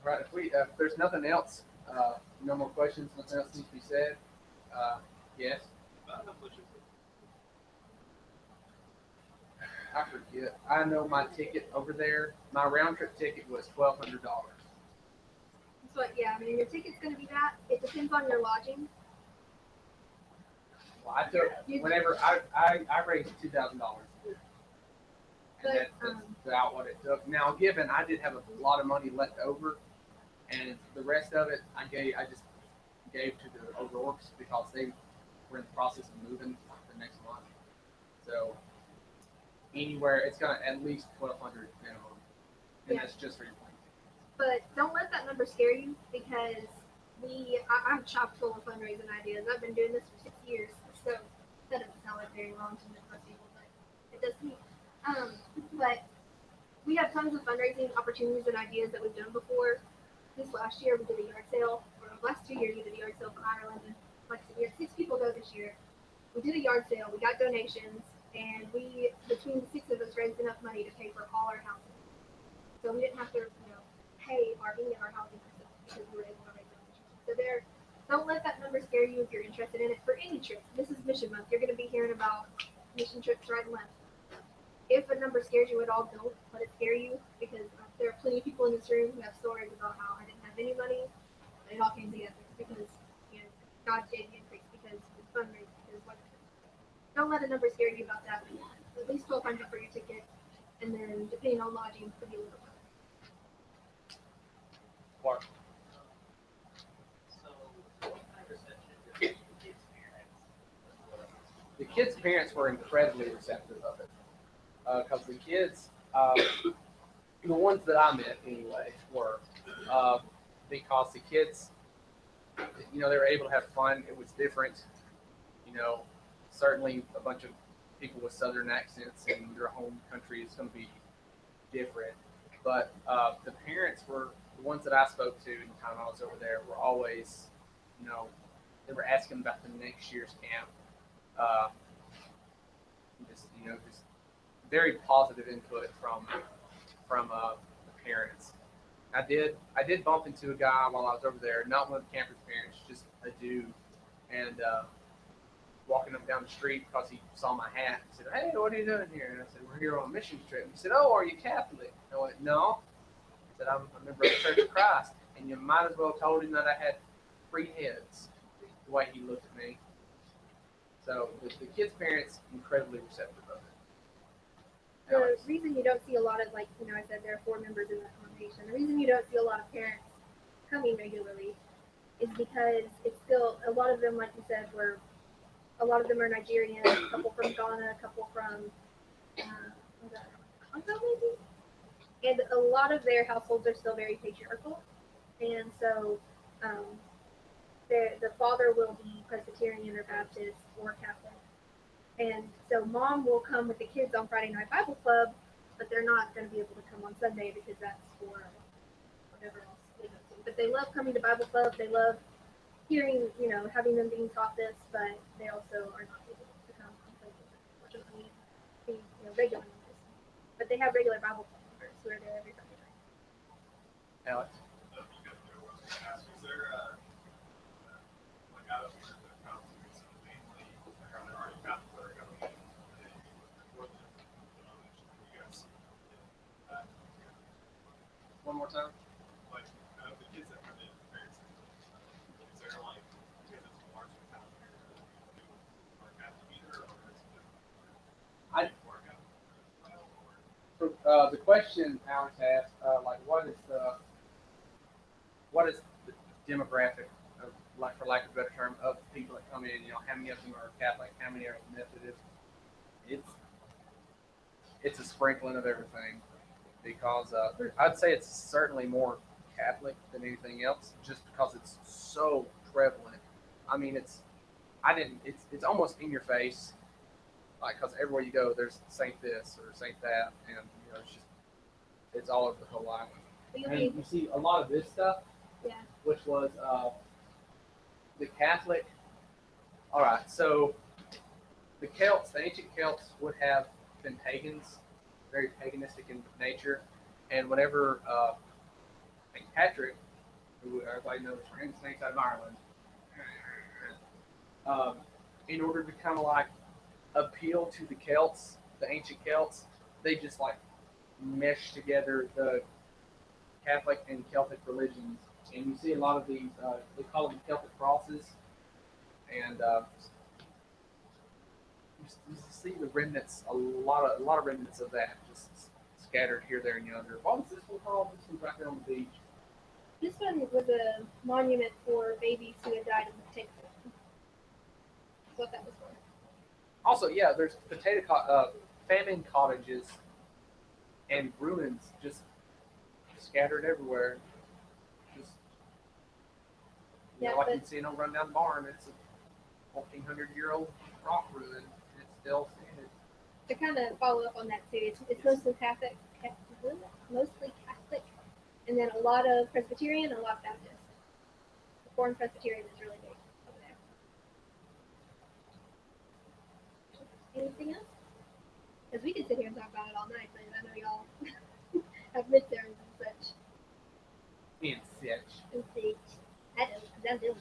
Right. If there's nothing else, no more questions, nothing else needs to be said. Yes. I forget. I know my ticket over there. My round trip ticket was $1,200. So yeah, your ticket's going to be that. It depends on your lodging. Well, I took whenever I raised $2,000. That's about what it took. Now, given I did have a lot of money left over, and the rest of it I just gave to the O'Rourke's because they were in the process of moving the next month. So anywhere. It's gonna at least 1,200 minimum, and Yeah. that's just for your plane. But don't let that number scare you because I'm chock full of fundraising ideas. I've been doing this for 6 years, so that doesn't sound like very long to most people, but it does to me. But we have tons of fundraising opportunities and ideas that we've done before. This last year we did a yard sale, or the last 2 years we did a yard sale for Ireland, and like we had 6 people go this year. We did a yard sale, we got donations, and we, between the 6 of us, raised enough money to pay for all our housing. So we didn't have to, pay any of our housing ourselves because we were able to raise donations. So don't let that number scare you if you're interested in it for any trip. This is Mission Month. You're going to be hearing about mission trips right and left. If a number scares you at all, don't let it scare you because there are plenty of people in this room who have stories about how I didn't have any money, but it all came together because God gave me increase because it's fundraising because whatever. Don't let a number scare you about that. At least $1,200 for your ticket, and then depending on lodging, could be a little bit. Clark. So, what percentage of the kids' parents? The kids' parents were incredibly receptive of it because the kids, the ones that I met anyway, were because the kids, they were able to have fun. It was different. Certainly a bunch of people with Southern accents in their home country is going to be different. But the parents were the ones that I spoke to in the time I was over there were always, they were asking about the next year's camp. Just very positive input from the parents. I did bump into a guy while I was over there, not one of the campers' parents, just a dude, and walking up down the street because he saw my hat. He said, "Hey, what are you doing here?" And I said, "We're here on a mission trip." He said, "Oh, are you Catholic?" I went, "No." I said, "I'm a member of the Church of Christ." And you might as well have told him that I had 3 heads, the way he looked at me. So the kids' parents, incredibly receptive of it. The reason you don't see a lot of, I said there are 4 members in that congregation. The reason you don't see a lot of parents coming regularly is because it's still, a lot of them, like you said, a lot of them are Nigerian, a couple from Ghana, a couple from Congo maybe? And a lot of their households are still very patriarchal. And so the father will be Presbyterian or Baptist or Catholic. And so mom will come with the kids on Friday night Bible club, but they're not going to be able to come on Sunday because that's for whatever else they go to. But they love coming to Bible club. They love hearing, having them being taught this, but they also are not able to come on Sunday, unfortunately, being regular members. But they have regular Bible club members who are there every Sunday night. Alex? Is there out of the conference mainly already got there going One more time. Like the kids that come in, parents, is there like because it's a larger town here, work out either or is it work out? So the question Alex asked, what is the demographic of, for lack of a better term, of people that come in? How many of them are Catholic? How many are Methodist? It's a sprinkling of everything because I'd say it's certainly more Catholic than anything else, just because it's so prevalent. I mean, it's almost in your face, because everywhere you go, there's Saint this or Saint that, and it's all over the whole island. And you see a lot of this stuff, which was the Catholic. All right, so the ancient Celts would have been pagans, very paganistic in nature, and whenever St. Patrick, who everybody knows for him, Saint out of Ireland, in order to kind of appeal to the Celts, the ancient Celts, they just meshed together the Catholic and Celtic religions, and you see a lot of these. They call them Celtic crosses, and you see the remnants, a lot of remnants of that, just scattered here, there, and yonder. What was this one called? This one's right there on the beach. This one was a monument for babies who had died in the tank. That's what that was for. Also, yeah, there's famine cottages and ruins just scattered everywhere. Just Yeah, like but- you see in a rundown barn, it's a 1,400-year-old rock ruin. And it's still standing. To kind of follow up on that too, it's mostly Catholic, and then a lot of Presbyterian and a lot of Baptist. The Foreign Presbyterian is really big over there. Anything else? Because we could sit here and talk about it all night, but I know y'all have midterms and such. And such. And see, I don't, 'cause I'm doing